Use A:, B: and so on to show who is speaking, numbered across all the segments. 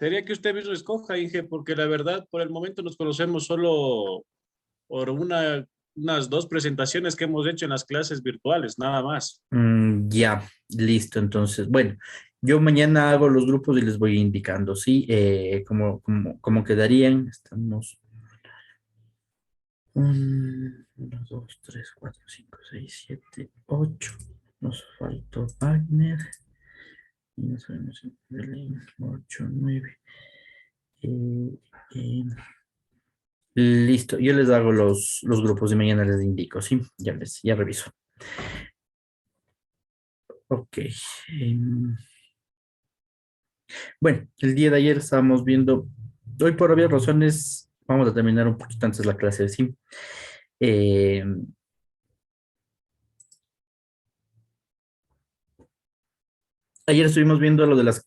A: Sería que usted mismo escoja, Inge, porque la verdad, por el momento nos conocemos solo por unas dos presentaciones que hemos hecho en las clases virtuales, nada más.
B: Ya, listo. Entonces, bueno, yo mañana hago los grupos y les voy indicando, ¿sí? Cómo quedarían. Estamos 1, 2, 3, 4, 5, 6, 7, 8. Nos faltó Wagner. Y nos vemos en Belén, 8, 9. Eh, eh, listo, yo les hago los grupos y mañana les indico, ¿sí? Ya reviso. Ok. Bueno, el día de ayer estábamos viendo, hoy por obvias razones, vamos a terminar un poquito antes la clase, ¿sí? Eh, ayer estuvimos viendo lo de las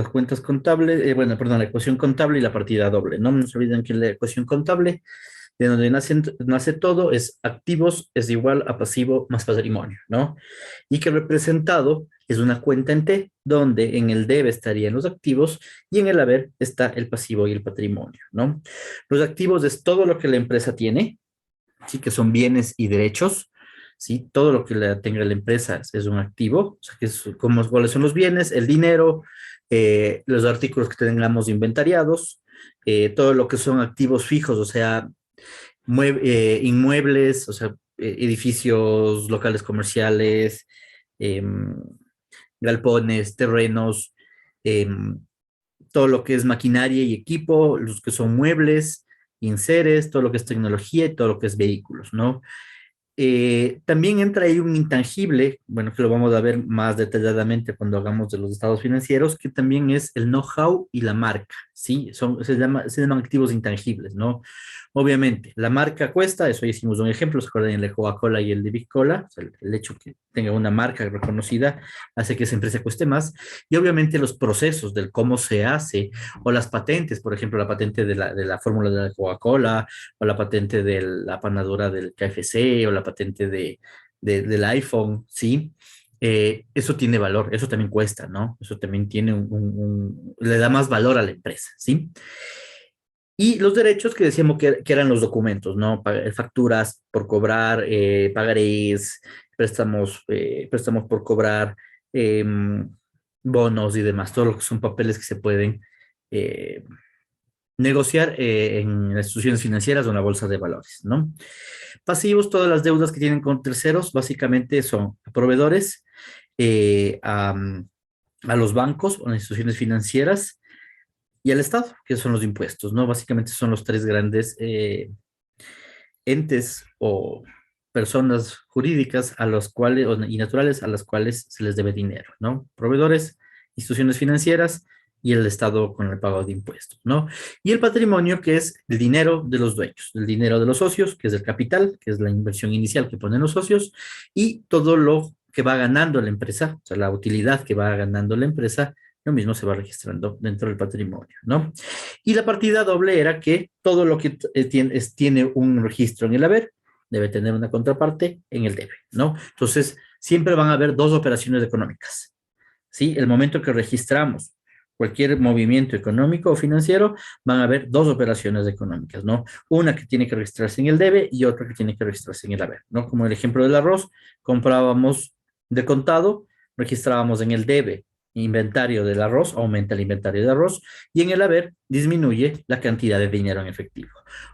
B: cuentas contables, bueno, perdón, la ecuación contable y la partida doble, ¿no? No se olviden que la ecuación contable, de donde nace todo, es activos es igual a pasivo más patrimonio, ¿no? Y que representado es una cuenta en T, donde en el debe estarían los activos y en el haber está el pasivo y el patrimonio, ¿no? Los activos es todo lo que la empresa tiene, sí, que son bienes y derechos, sí, todo lo que tenga la empresa es un activo, o sea, que es como cuáles son los bienes, el dinero, los artículos que tengamos inventariados, todo lo que son activos fijos, o sea, inmuebles, o sea, edificios locales comerciales, em, galpones, terrenos, em, todo lo que es maquinaria y equipo, los que son muebles, enseres, todo lo que es tecnología y todo lo que es vehículos, ¿no? También entra ahí un intangible, bueno, que lo vamos a ver más detalladamente cuando hagamos de los estados financieros, que también es el know-how y la marca, ¿sí? Se llaman activos intangibles, ¿no? Obviamente, la marca cuesta, eso ya hicimos un ejemplo, ¿se acuerdan? El de Coca-Cola y el de Big Cola, o sea, el hecho que tenga una marca reconocida hace que esa empresa cueste más, y obviamente los procesos del cómo se hace, o las patentes, por ejemplo, la patente de la fórmula de la Coca-Cola, o la patente de la panadura del KFC, o la patente del iPhone, ¿sí? Eso tiene valor, eso también cuesta, ¿no? Eso también tiene le da más valor a la empresa, ¿sí? Y los derechos que decíamos que eran los documentos, ¿no? Facturas por cobrar, pagarés, préstamos por cobrar, em, bonos y demás, todo lo que son papeles que se pueden eh, negociar en las instituciones financieras o en la bolsa de valores, ¿no? Pasivos, todas las deudas que tienen con terceros, básicamente son a proveedores, eh, a, a los bancos o las instituciones financieras y al Estado, que son los impuestos, ¿no? Básicamente son los tres grandes entes o personas jurídicas a los cuales, y naturales a las cuales se les debe dinero, ¿no? Proveedores, instituciones financieras y el Estado con el pago de impuestos, ¿no? Y el patrimonio, que es el dinero de los dueños, el dinero de los socios, que es el capital, que es la inversión inicial que ponen los socios, y todo lo que va ganando la empresa, o sea, la utilidad que va ganando la empresa, lo mismo se va registrando dentro del patrimonio, ¿no? Y la partida doble era que todo lo que tiene un registro en el haber debe tener una contraparte en el debe, ¿no? Entonces, siempre van a haber dos operaciones económicas, ¿sí? El momento que registramos cualquier movimiento económico o financiero, van a haber dos operaciones económicas, ¿no? Una que tiene que registrarse en el debe y otra que tiene que registrarse en el haber, ¿no? Como el ejemplo del arroz, comprábamos de contado, registrábamos en el debe inventario del arroz, aumenta el inventario de arroz, y en el haber disminuye la cantidad de dinero en efectivo.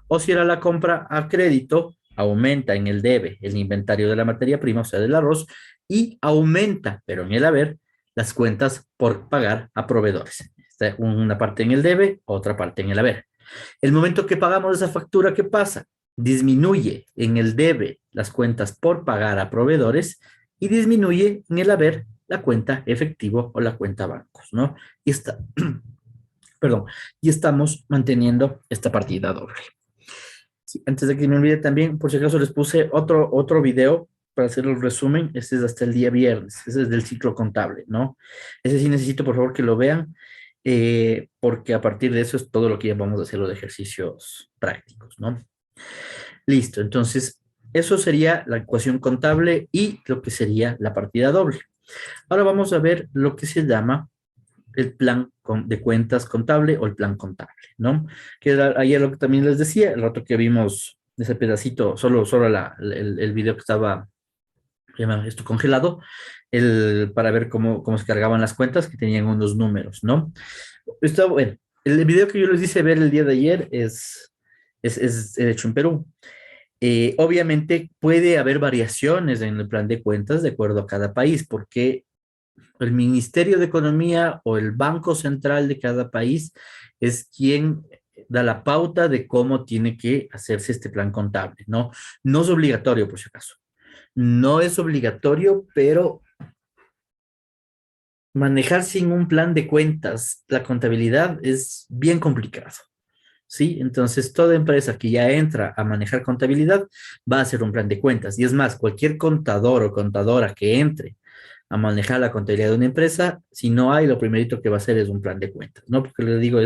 B: O si era la compra a crédito, aumenta en el debe el inventario de la materia prima, o sea, del arroz, y aumenta, pero en el haber, las cuentas por pagar a proveedores. Está una parte en el debe, otra parte en el haber. El momento que pagamos esa factura, ¿qué pasa? Disminuye en el debe las cuentas por pagar a proveedores y disminuye en el haber la cuenta efectivo o la cuenta bancos, ¿no? Y está, perdón, y estamos manteniendo esta partida doble. Sí, antes de que me olvide también, por si acaso les puse otro video para hacer el resumen. Este es hasta el día viernes, ese es del ciclo contable, ¿no? Ese sí necesito, por favor, que lo vean, porque a partir de eso es todo lo que ya vamos a hacer los ejercicios prácticos, ¿no? Listo, entonces, eso sería la ecuación contable y lo que sería la partida doble. Ahora vamos a ver lo que se llama el plan de cuentas contable o el plan contable, ¿no? Que era ayer lo que también les decía, el rato que vimos ese pedacito, solo el video que estaba esto congelado, para ver cómo se cargaban las cuentas que tenían unos números, ¿no? Está bueno. El video que yo les hice ver el día de ayer es hecho en Perú. Obviamente puede haber variaciones en el plan de cuentas de acuerdo a cada país, porque el Ministerio de Economía o el Banco Central de cada país es quien da la pauta de cómo tiene que hacerse este plan contable, ¿no? No es obligatorio, por si acaso. No es obligatorio, pero manejar sin un plan de cuentas la contabilidad es bien complicado. ¿Sí? Entonces, toda empresa que ya entra a manejar contabilidad va a hacer un plan de cuentas. Y es más, cualquier contador o contadora que entre a manejar la contabilidad de una empresa, si no hay, lo primerito que va a hacer es un plan de cuentas, ¿no? Porque le digo,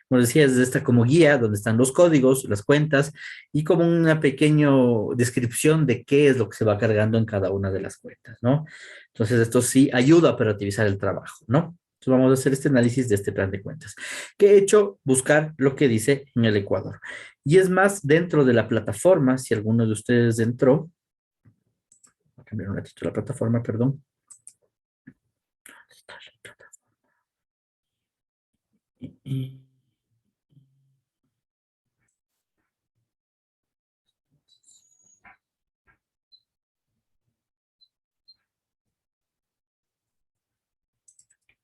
B: como decía, es esta como guía donde están los códigos, las cuentas y como una pequeña descripción de qué es lo que se va cargando en cada una de las cuentas, ¿no? Entonces, esto sí ayuda a operativizar el trabajo, ¿no? Entonces, vamos a hacer este análisis de este plan de cuentas. ¿Qué he hecho? Buscar lo que dice en el Ecuador. Y es más, dentro de la plataforma, si alguno de ustedes entró, voy a cambiar un ratito la plataforma, perdón. Y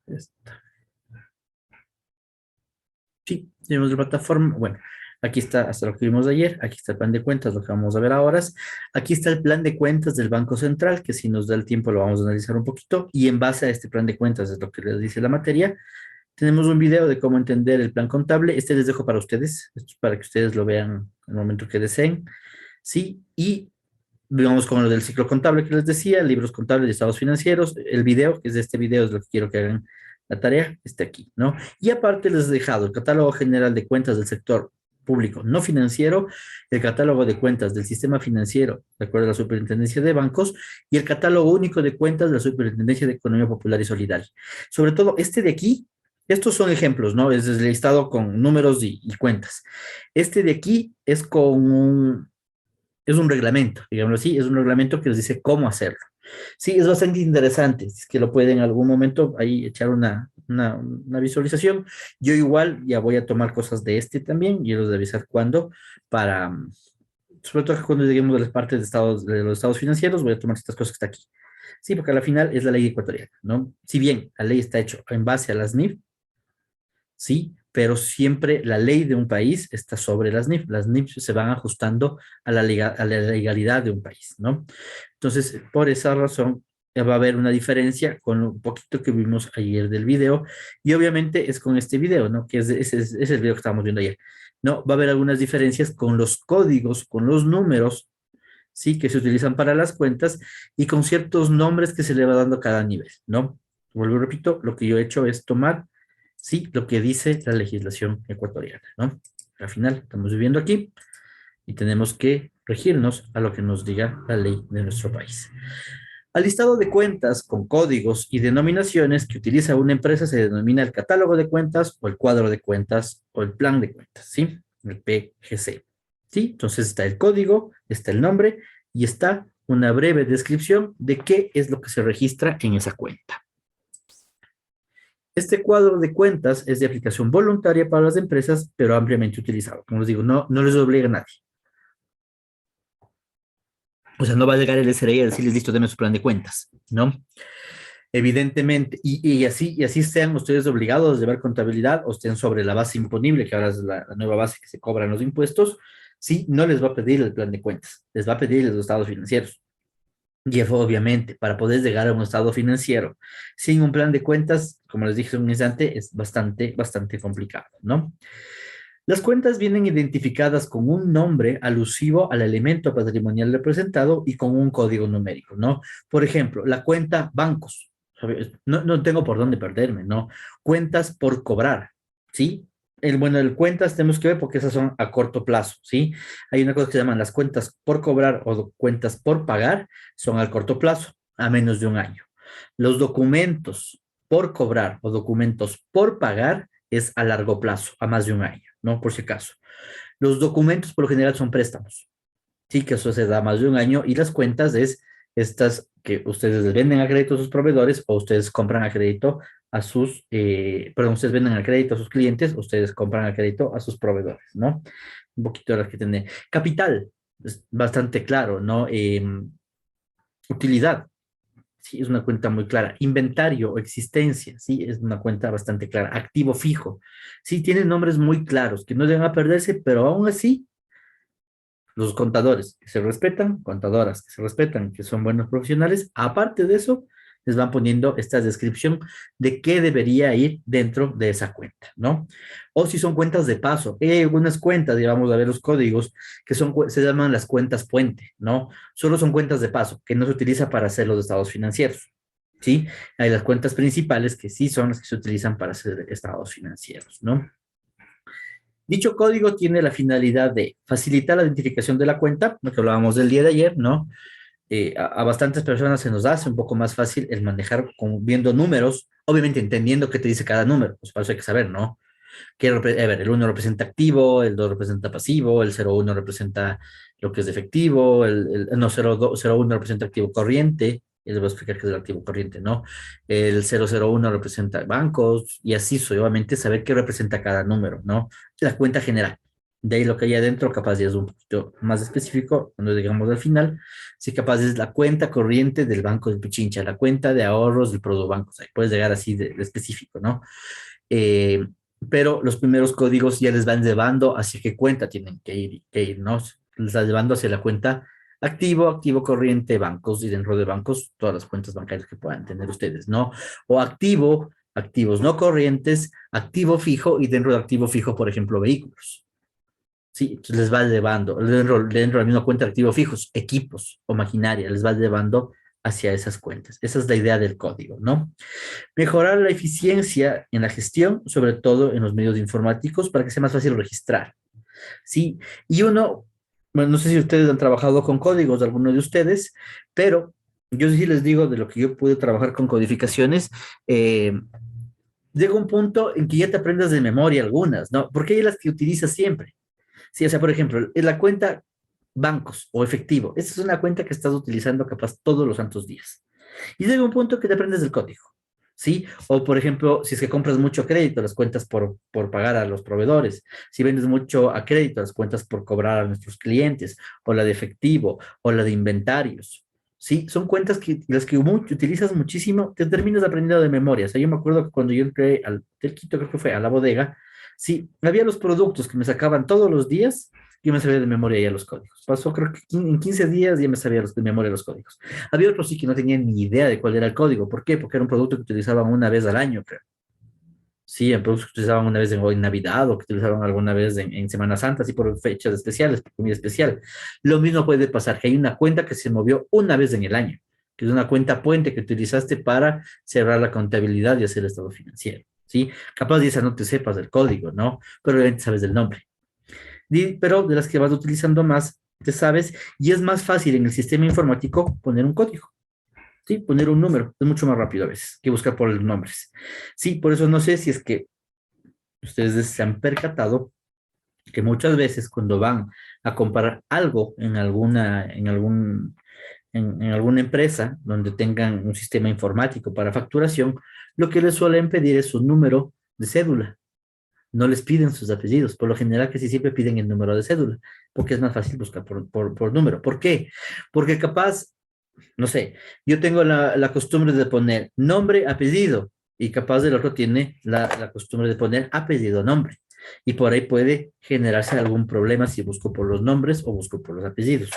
B: esta. Sí, tenemos la plataforma. Bueno, aquí está hasta lo que vimos ayer. Aquí está el plan de cuentas, lo que vamos a ver ahora. Aquí está el plan de cuentas del Banco Central, que si nos da el tiempo lo vamos a analizar un poquito. Y en base a este plan de cuentas, es lo que les dice la materia, tenemos un video de cómo entender el plan contable. Este les dejo para ustedes, esto es para que ustedes lo vean en el momento que deseen. Sí, y vamos con lo del ciclo contable que les decía, libros contables y estados financieros. El video, que es de este video, es lo que quiero que hagan la tarea, está aquí, ¿no? Y aparte les he dejado el catálogo general de cuentas del sector público no financiero, el catálogo de cuentas del sistema financiero, de acuerdo a la Superintendencia de Bancos, y el catálogo único de cuentas de la Superintendencia de Economía Popular y Solidaria. Sobre todo este de aquí, estos son ejemplos, ¿no? Es el listado con números y cuentas. Este de aquí es un reglamento, digámoslo así, es un reglamento que les dice cómo hacerlo. Sí, es bastante interesante, es que lo pueden en algún momento ahí echar una visualización. Yo igual ya voy a tomar cosas de este también y los de avisar cuándo para, sobre todo cuando lleguemos a las partes de los estados financieros, voy a tomar estas cosas que está aquí. Sí, porque al final es la ley ecuatoriana, ¿no? Si bien la ley está hecha en base a las NIF, sí, pero siempre la ley de un país está sobre las NIF. Las NIF se van ajustando a la legalidad de un país, ¿no? Entonces, por esa razón, va a haber una diferencia con un poquito que vimos ayer del video, y obviamente es con este video, ¿no? Que es el video que estábamos viendo ayer, ¿no? Va a haber algunas diferencias con los códigos, con los números, ¿sí? Que se utilizan para las cuentas y con ciertos nombres que se le va dando a cada nivel, ¿no? Vuelvo y repito, lo que yo he hecho es tomar, sí, lo que dice la legislación ecuatoriana, ¿no? Al final, estamos viviendo aquí y tenemos que regirnos a lo que nos diga la ley de nuestro país. Al listado de cuentas con códigos y denominaciones que utiliza una empresa se denomina el catálogo de cuentas o el cuadro de cuentas o el plan de cuentas, ¿sí? El PGC. ¿Sí? Entonces está el código, está el nombre y está una breve descripción de qué es lo que se registra en esa cuenta. Este cuadro de cuentas es de aplicación voluntaria para las empresas, pero ampliamente utilizado. Como les digo, no les obliga a nadie. O sea, no va a llegar el SRI a decirles, listo, denme su plan de cuentas, ¿no? Evidentemente, y así sean ustedes obligados a llevar contabilidad o estén sobre la base imponible, que ahora es la nueva base que se cobran los impuestos, sí, no les va a pedir el plan de cuentas, les va a pedir los estados financieros. Y obviamente, para poder llegar a un estado financiero sin un plan de cuentas, como les dije un instante, es bastante complicado, ¿no? Las cuentas vienen identificadas con un nombre alusivo al elemento patrimonial representado y con un código numérico, ¿no? Por ejemplo, la cuenta bancos. No tengo por dónde perderme, ¿no? Cuentas por cobrar, ¿sí? El cuentas tenemos que ver porque esas son a corto plazo, ¿sí? Hay una cosa que se llaman las cuentas por cobrar o cuentas por pagar, son al corto plazo, a menos de un año. Los documentos por cobrar o documentos por pagar es a largo plazo, a más de un año, ¿no? Por si acaso. Los documentos por lo general son préstamos, sí, que eso se da más de un año, y las cuentas es estas que ustedes les venden a crédito a sus proveedores o ustedes compran a crédito a sus, perdón, ustedes venden a crédito a sus clientes, ustedes compran a crédito a sus proveedores, ¿no? Un poquito de las que tiene. Capital, es bastante claro, ¿no? Utilidad, sí, es una cuenta muy clara. Inventario o existencia, sí, es una cuenta bastante clara. Activo fijo, sí, tienen nombres muy claros que no deben a perderse, pero aún así los contadores que se respetan, contadoras que se respetan, que son buenos profesionales, aparte de eso, les van poniendo esta descripción de qué debería ir dentro de esa cuenta, ¿no? O si son cuentas de paso, hay algunas cuentas, y vamos a ver los códigos, que son, se llaman las cuentas puente, ¿no? Solo son cuentas de paso, que no se utiliza para hacer los estados financieros, ¿sí? Hay las cuentas principales que sí son las que se utilizan para hacer estados financieros, ¿no? Dicho código tiene la finalidad de facilitar la identificación de la cuenta, lo que hablábamos del día de ayer, ¿no? A bastantes personas se nos hace un poco más fácil el manejar viendo números, obviamente entendiendo qué te dice cada número, pues para eso hay que saber, ¿no? A ver, el uno representa activo, el 2 representa pasivo, el 01 representa lo que es de efectivo, no, 01 representa activo corriente, y les voy a explicar qué es el activo corriente, ¿no? El 001 representa bancos, y así sucesivamente saber qué representa cada número, ¿no? La cuenta general. De ahí lo que hay adentro, capaz ya es un poquito más específico, cuando llegamos al final, si capaz es la cuenta corriente del Banco de Pichincha, la cuenta de ahorros del Banco, o sea, puedes llegar así de específico, ¿no? Eh, pero los primeros códigos ya les van llevando hacia qué cuenta tienen que ir, ¿no? Les va llevando hacia la cuenta activo, activo corriente, bancos, y dentro de bancos, todas las cuentas bancarias que puedan tener ustedes, ¿no? O activo, activos no corrientes, activo fijo, y dentro de activo fijo, por ejemplo, vehículos. Sí, entonces les va llevando, dentro de la misma cuenta de activos fijos, equipos o maquinaria, les va llevando hacia esas cuentas. Esa es la idea del código, ¿no? Mejorar la eficiencia en la gestión, sobre todo en los medios informáticos, para que sea más fácil registrar. Sí, y uno, bueno, no sé si ustedes han trabajado con códigos, alguno de ustedes, pero yo sí les digo de lo que yo pude trabajar con codificaciones, llega un punto en que ya te aprendas de memoria algunas, ¿no? Porque hay las que utilizas siempre. Sí, o sea, por ejemplo, en la cuenta bancos o efectivo, esa es una cuenta que estás utilizando capaz todos los santos días. Y llega un punto que te aprendes del código, ¿sí? O, por ejemplo, si es que compras mucho crédito, las cuentas por pagar a los proveedores. Si vendes mucho a crédito, las cuentas por cobrar a nuestros clientes, o la de efectivo, o la de inventarios, ¿sí? Son cuentas que las que utilizas muchísimo, te terminas aprendiendo de memoria. O sea, yo me acuerdo que cuando yo entré al Telquito, creo que fue a la bodega, sí, había los productos que me sacaban todos los días, yo me sabía de memoria ya los códigos. Pasó, creo que en 15 días ya me sabía de memoria los códigos. Había otros sí que no tenían ni idea de cuál era el código. ¿Por qué? Porque era un producto que utilizaban una vez al año, creo. Sí, en productos que utilizaban una vez en Navidad, o que utilizaban alguna vez en Semana Santa, así por fechas especiales, por comida especial. Lo mismo puede pasar, que hay una cuenta que se movió una vez en el año, que es una cuenta puente que utilizaste para cerrar la contabilidad y hacer el estado financiero. ¿Sí? Capaz de esa no te sepas del código, ¿no? Pero obviamente sabes del nombre. Pero de las que vas utilizando más, te sabes, y es más fácil en el sistema informático poner un código. Sí, poner un número, es mucho más rápido a veces que buscar por los nombres. Sí, por eso no sé si es que ustedes se han percatado que muchas veces cuando van a comparar algo en alguna empresa donde tengan un sistema informático para facturación, lo que les suelen pedir es su número de cédula. No les piden sus apellidos. Por lo general, que sí siempre piden el número de cédula, porque es más fácil buscar por número. ¿Por qué? Porque capaz, no sé, yo tengo la costumbre de poner nombre, apellido, y capaz del otro tiene la costumbre de poner apellido, nombre. Y por ahí puede generarse algún problema si busco por los nombres o busco por los apellidos.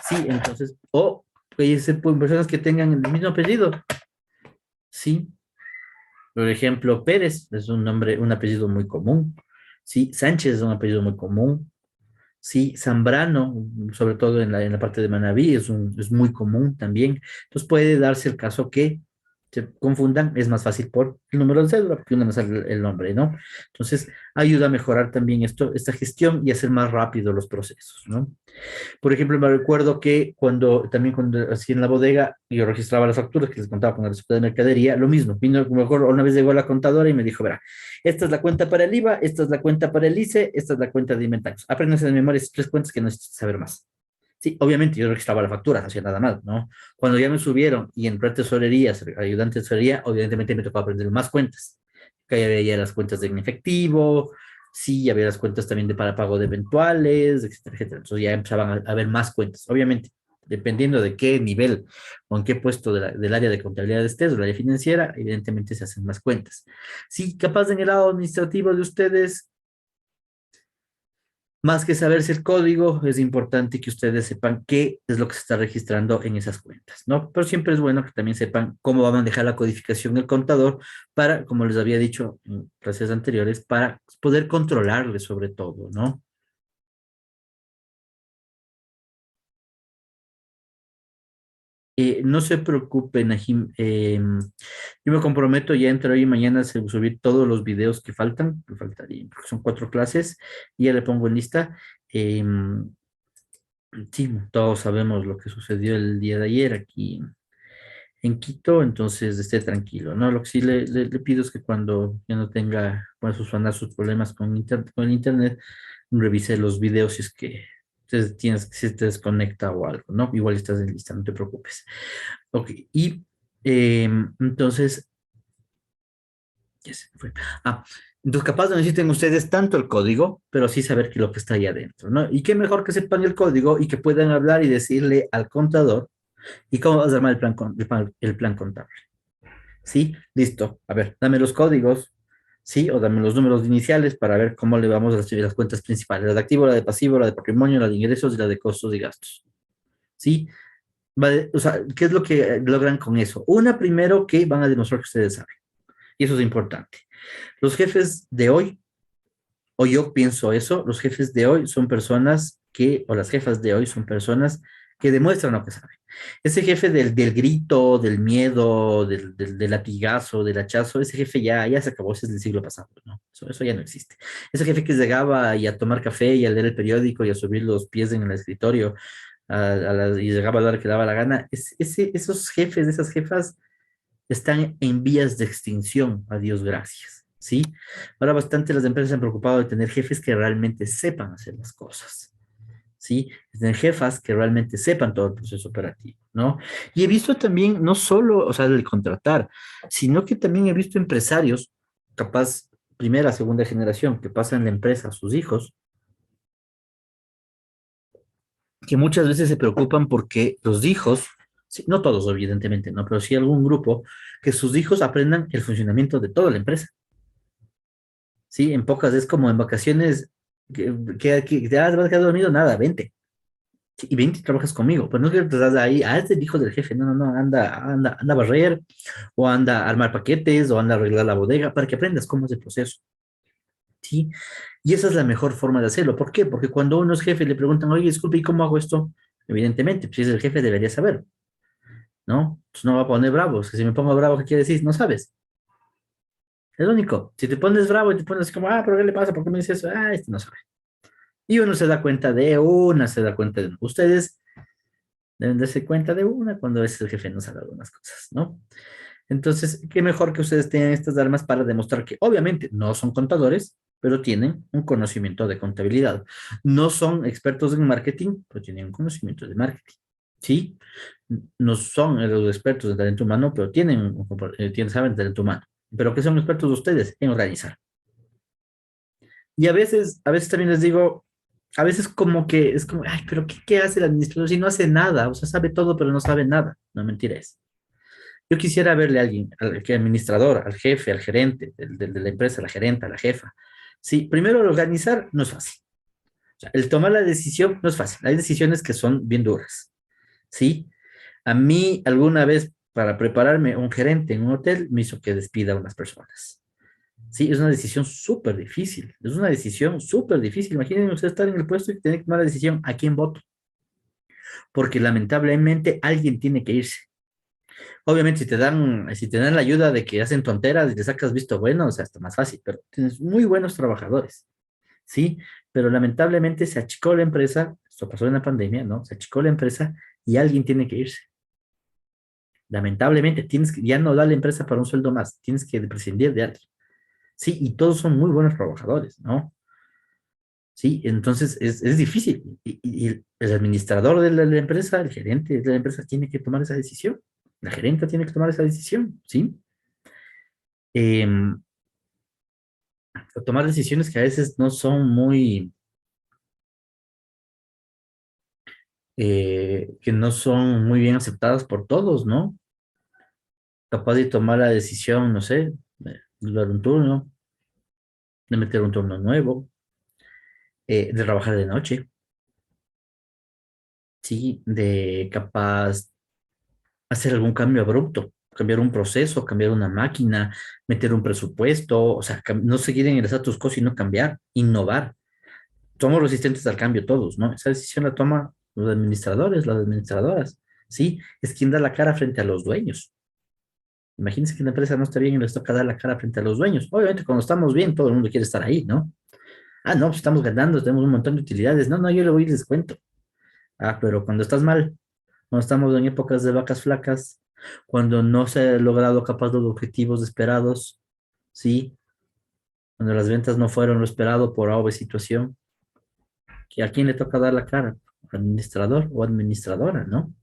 B: Sí, entonces, o puede ser por personas que tengan el mismo apellido. Sí, por ejemplo, Pérez es un nombre, un apellido muy común. Sí, Sánchez es un apellido muy común. Sí, Zambrano, sobre todo en la parte de Manabí, es muy común también. Entonces puede darse el caso que se confundan, es más fácil por el número de cédula, porque uno no sale el nombre, ¿no? Entonces, ayuda a mejorar también esta gestión y hacer más rápido los procesos, ¿no? Por ejemplo, me recuerdo que cuando así en la bodega, yo registraba las facturas que les contaba con el respecto de mercadería, lo mismo, vino, mejor una vez llegó la contadora y me dijo, verá, esta es la cuenta para el IVA, esta es la cuenta para el ICE, esta es la cuenta de inventarios. Apréndanse de memoria esas tres cuentas que necesitas saber más. Sí, obviamente yo registraba la factura, no hacía nada mal, ¿no? Cuando ya me subieron y entré a tesorería, ayudante de tesorería, obviamente me tocaba aprender más cuentas. Que ya había ya las cuentas de en efectivo, sí, ya había las cuentas también de para pago de eventuales, etcétera, etcétera. Entonces ya empezaban a haber más cuentas. Obviamente, dependiendo de qué nivel o en qué puesto del área de contabilidad estés o el área financiera, evidentemente se hacen más cuentas. Sí, capaz en el lado administrativo de ustedes, más que saberse el código, es importante que ustedes sepan qué es lo que se está registrando en esas cuentas, ¿no? Pero siempre es bueno que también sepan cómo va a manejar la codificación el contador para, como les había dicho en clases anteriores, para poder controlarle sobre todo, ¿no? No se preocupen, Najim. Yo me comprometo ya entre hoy y mañana a subir todos los videos que faltan, que faltarían, porque son 4 clases, y ya le pongo en lista. Em, Sí, todos sabemos lo que sucedió el día de ayer aquí en Quito, entonces esté tranquilo, ¿no? Lo que sí le pido es que cuando ya no tenga, pueda subsanar sus problemas con el internet, revise los videos si es que si te desconecta o algo, ¿no? Igual estás en lista, no te preocupes. Ok, y entonces, ya se fue. Ah, entonces capaz no necesiten ustedes tanto el código, pero sí saber que lo que está ahí adentro, ¿no? Y qué mejor que sepan el código y que puedan hablar y decirle al contador. ¿Y cómo vas a armar el plan contable? Sí, listo. A ver, dame los códigos, sí, o dame los números iniciales para ver cómo le vamos a escribir las cuentas principales, la de activo, la de pasivo, la de patrimonio, la de ingresos y la de costos y gastos. ¿Sí? Vale, o sea, ¿qué es lo que logran con eso? Una, primero, que van a demostrar que ustedes saben. Y eso es importante. Los jefes de hoy, o yo pienso eso, los jefes de hoy son personas o las jefas de hoy son personas que demuestran lo que saben. Ese jefe del grito, del miedo, del latigazo, del hachazo, ese jefe ya se acabó, ese es del siglo pasado, ¿no? Eso ya no existe. Ese jefe que llegaba y a tomar café y a leer el periódico y a subir los pies en el escritorio y llegaba a la hora que daba la gana, esos jefes, esas jefas están en vías de extinción, a Dios gracias, ¿sí? Ahora bastante las empresas se han preocupado de tener jefes que realmente sepan hacer las cosas, ¿sí? De tener jefas que realmente sepan todo el proceso operativo, ¿no? Y he visto también, no solo, o sea, el contratar, sino que también he visto empresarios, capaz primera, segunda generación, que pasan la empresa a sus hijos, que muchas veces se preocupan porque los hijos, sí, no todos evidentemente, ¿no? Pero sí algún grupo, que sus hijos aprendan el funcionamiento de toda la empresa. Sí, en pocas es como en vacaciones, que te vas a quedar dormido, nada, vente. Sí, y vente y trabajas conmigo. Pues no que te estás ahí, es el hijo del jefe, no, no, no, anda a barrer, o anda a armar paquetes, o anda a arreglar la bodega, para que aprendas cómo es el proceso. Sí, y esa es la mejor forma de hacerlo. ¿Por qué? Porque cuando uno es jefe y le preguntan, oye, disculpe, ¿y cómo hago esto? Evidentemente, pues si es el jefe debería saber, ¿no? Pues no va a poner bravo. Si me pongo bravo, ¿qué quiere decir? No sabes. Es lo único. Si te pones bravo y te pones como, ¿pero qué le pasa? ¿Por qué me dice eso? Este no sabe. Y uno se da cuenta de una, se da cuenta de una. Ustedes deben darse cuenta de una cuando a veces el jefe no sabe algunas cosas, ¿no? Entonces, qué mejor que ustedes tengan estas armas para demostrar que obviamente no son contadores, pero tienen un conocimiento de contabilidad. No son expertos en marketing, pero tienen un conocimiento de marketing. ¿Sí? No son los expertos de talento humano, pero saben de talento humano. Pero ¿qué son expertos ustedes? En organizar. Y a veces también les digo, a veces como que es como, ay, pero ¿qué hace el administrador si no hace nada? O sea, sabe todo, pero no sabe nada. No, mentira es. Yo quisiera verle a alguien, al que administrador, al jefe, al gerente de la empresa, a la gerenta, a la jefa. Sí, primero el organizar no es fácil. O sea, el tomar la decisión no es fácil. Hay decisiones que son bien duras. Sí, a mí alguna vez para prepararme un gerente en un hotel me hizo que despida a unas personas. Sí, es una decisión súper difícil. Es una decisión súper difícil. Imaginen usted estar en el puesto y tener que tomar la decisión a quién voto. Porque lamentablemente alguien tiene que irse. Obviamente, si te dan la ayuda de que hacen tonteras y le sacas visto bueno, o sea, está más fácil, pero tienes muy buenos trabajadores, ¿sí? Pero lamentablemente se achicó la empresa, esto pasó en la pandemia, ¿no? Se achicó la empresa y alguien tiene que irse. Lamentablemente, ya no da la empresa para un sueldo más, tienes que prescindir de alguien. Sí, y todos son muy buenos trabajadores, ¿no? Sí, entonces es difícil. Y el administrador de la empresa, el gerente de la empresa tiene que tomar esa decisión. La gerenta tiene que tomar esa decisión, ¿sí? Em, Tomar decisiones que a veces no son que no son muy bien aceptadas por todos, ¿no? Capaz de tomar la decisión, no sé, de dar un turno, de meter un turno nuevo, de trabajar de noche, sí, de capaz hacer algún cambio abrupto, cambiar un proceso, cambiar una máquina, meter un presupuesto, o sea, no seguir en el status quo, sino cambiar, innovar. Somos resistentes al cambio todos, ¿no? Esa decisión la toman los administradores, las administradoras, ¿sí? Es quien da la cara frente a los dueños. Imagínense que una empresa no está bien y les toca dar la cara frente a los dueños. Obviamente, cuando estamos bien, todo el mundo quiere estar ahí, ¿no? Ah, no, pues estamos ganando, tenemos un montón de utilidades. No, no, yo le voy y les cuento. Ah, pero cuando estás mal, cuando estamos en épocas de vacas flacas, cuando no se ha logrado capaz los objetivos esperados, ¿sí? Cuando las ventas no fueron lo esperado por A o B situación, ¿que a quién le toca dar la cara? Administrador o administradora, ¿no?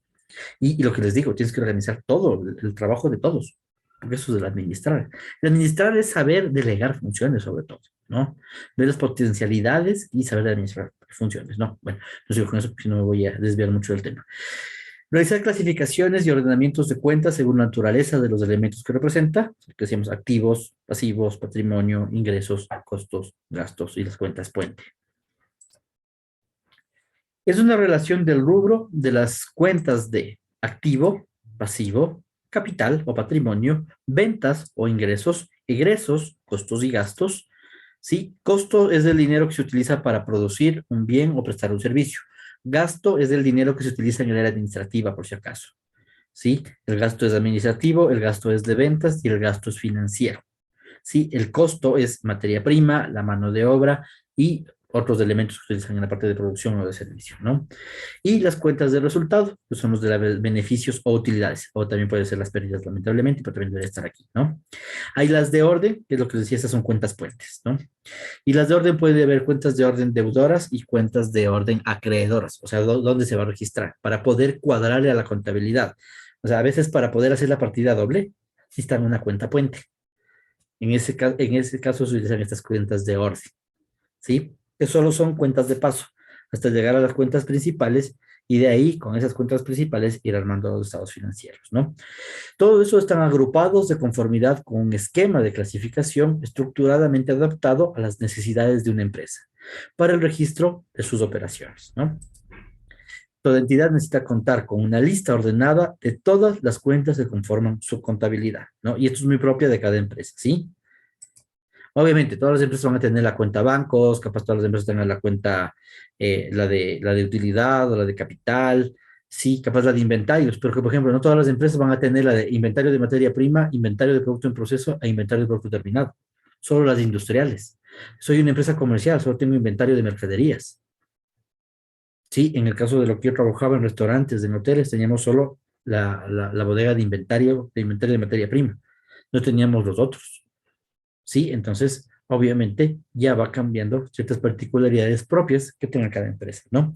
B: Y lo que les digo, tienes que organizar todo, el trabajo de todos, porque eso es el administrar. El administrar es saber delegar funciones sobre todo, ¿no? Ver las potencialidades y saber administrar funciones, ¿no? Bueno, no sigo con eso porque si no me voy a desviar mucho del tema. Realizar clasificaciones y ordenamientos de cuentas según la naturaleza de los elementos que representa, que decíamos activos, pasivos, patrimonio, ingresos, costos, gastos y las cuentas puente. Es una relación del rubro de las cuentas de activo, pasivo, capital o patrimonio, ventas o ingresos, egresos, costos y gastos. ¿Sí? Costo es el dinero que se utiliza para producir un bien o prestar un servicio. Gasto es el dinero que se utiliza en el área administrativa, por si acaso. ¿Sí? El gasto es administrativo, el gasto es de ventas y el gasto es financiero. ¿Sí? El costo es materia prima, la mano de obra y otros elementos que se utilizan en la parte de producción o de servicio, ¿no? Y las cuentas de resultado, que son los de los beneficios o utilidades, o también pueden ser las pérdidas, lamentablemente, pero también debería estar aquí, ¿no? Hay las de orden, que es lo que les decía, estas son cuentas puentes, ¿no? Y las de orden puede haber cuentas de orden deudoras y cuentas de orden acreedoras, o sea, dónde se va a registrar, para poder cuadrarle a la contabilidad. O sea, a veces para poder hacer la partida doble, necesitan una cuenta puente. En ese caso se utilizan estas cuentas de orden, ¿sí? Que solo son cuentas de paso, hasta llegar a las cuentas principales y de ahí, con esas cuentas principales, ir armando los estados financieros, ¿no? Todo eso están agrupados de conformidad con un esquema de clasificación estructuradamente adaptado a las necesidades de una empresa para el registro de sus operaciones, ¿no? Toda entidad necesita contar con una lista ordenada de todas las cuentas que conforman su contabilidad, ¿no? Y esto es muy propia de cada empresa, ¿sí? Obviamente, todas las empresas van a tener la cuenta bancos, capaz todas las empresas tengan la cuenta, la de utilidad o la de capital, sí, capaz la de inventarios, pero que, por ejemplo, no todas las empresas van a tener la de inventario de materia prima, inventario de producto en proceso e inventario de producto terminado. Solo las industriales. Soy una empresa comercial, solo tengo inventario de mercaderías. Sí, en el caso de lo que yo trabajaba en restaurantes, en hoteles, teníamos solo la bodega de inventario de materia prima. No teníamos los otros. ¿Sí? Entonces, obviamente, ya va cambiando ciertas particularidades propias que tenga cada empresa, ¿no?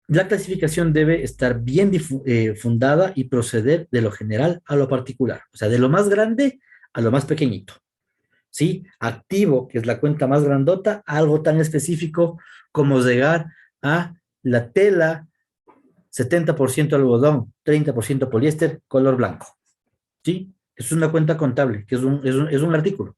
B: La clasificación debe estar bien fundada y proceder de lo general a lo particular, o sea, de lo más grande a lo más pequeñito, ¿sí? Activo, que es la cuenta más grandota, a algo tan específico como llegar a la tela 70% algodón, 30% poliéster, color blanco. ¿Sí? Es una cuenta contable, que es un artículo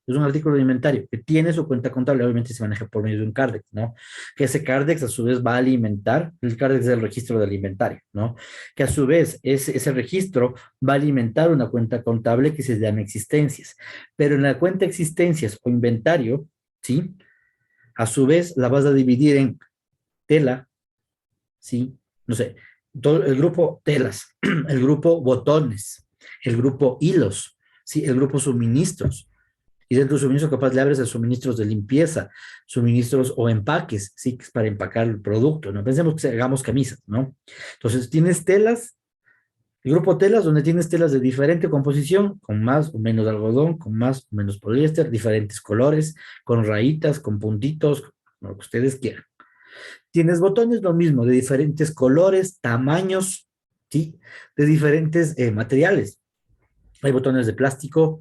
B: de inventario que tiene su cuenta contable, obviamente se maneja por medio de un CARDEX, ¿no? Que ese CARDEX a su vez va a alimentar, el CARDEX es el registro del inventario, ¿no? Que a su vez ese registro va a alimentar una cuenta contable que se llama existencias, pero en la cuenta existencias o inventario, ¿sí? A su vez la vas a dividir en tela, ¿sí? No sé, El grupo telas, el grupo botones, el grupo hilos, ¿sí? El grupo suministros. Y dentro de suministros capaz le abres a suministros de limpieza, suministros o empaques, ¿sí? Que es para empacar el producto, ¿no? Pensemos que hagamos camisas, ¿no? Entonces tienes telas, el grupo telas, donde tienes telas de diferente composición, con más o menos algodón, con más o menos poliéster, diferentes colores, con rayitas, con puntitos, lo que ustedes quieran. Tienes botones, lo mismo, de diferentes colores, tamaños, ¿sí? De diferentes materiales. Hay botones de plástico,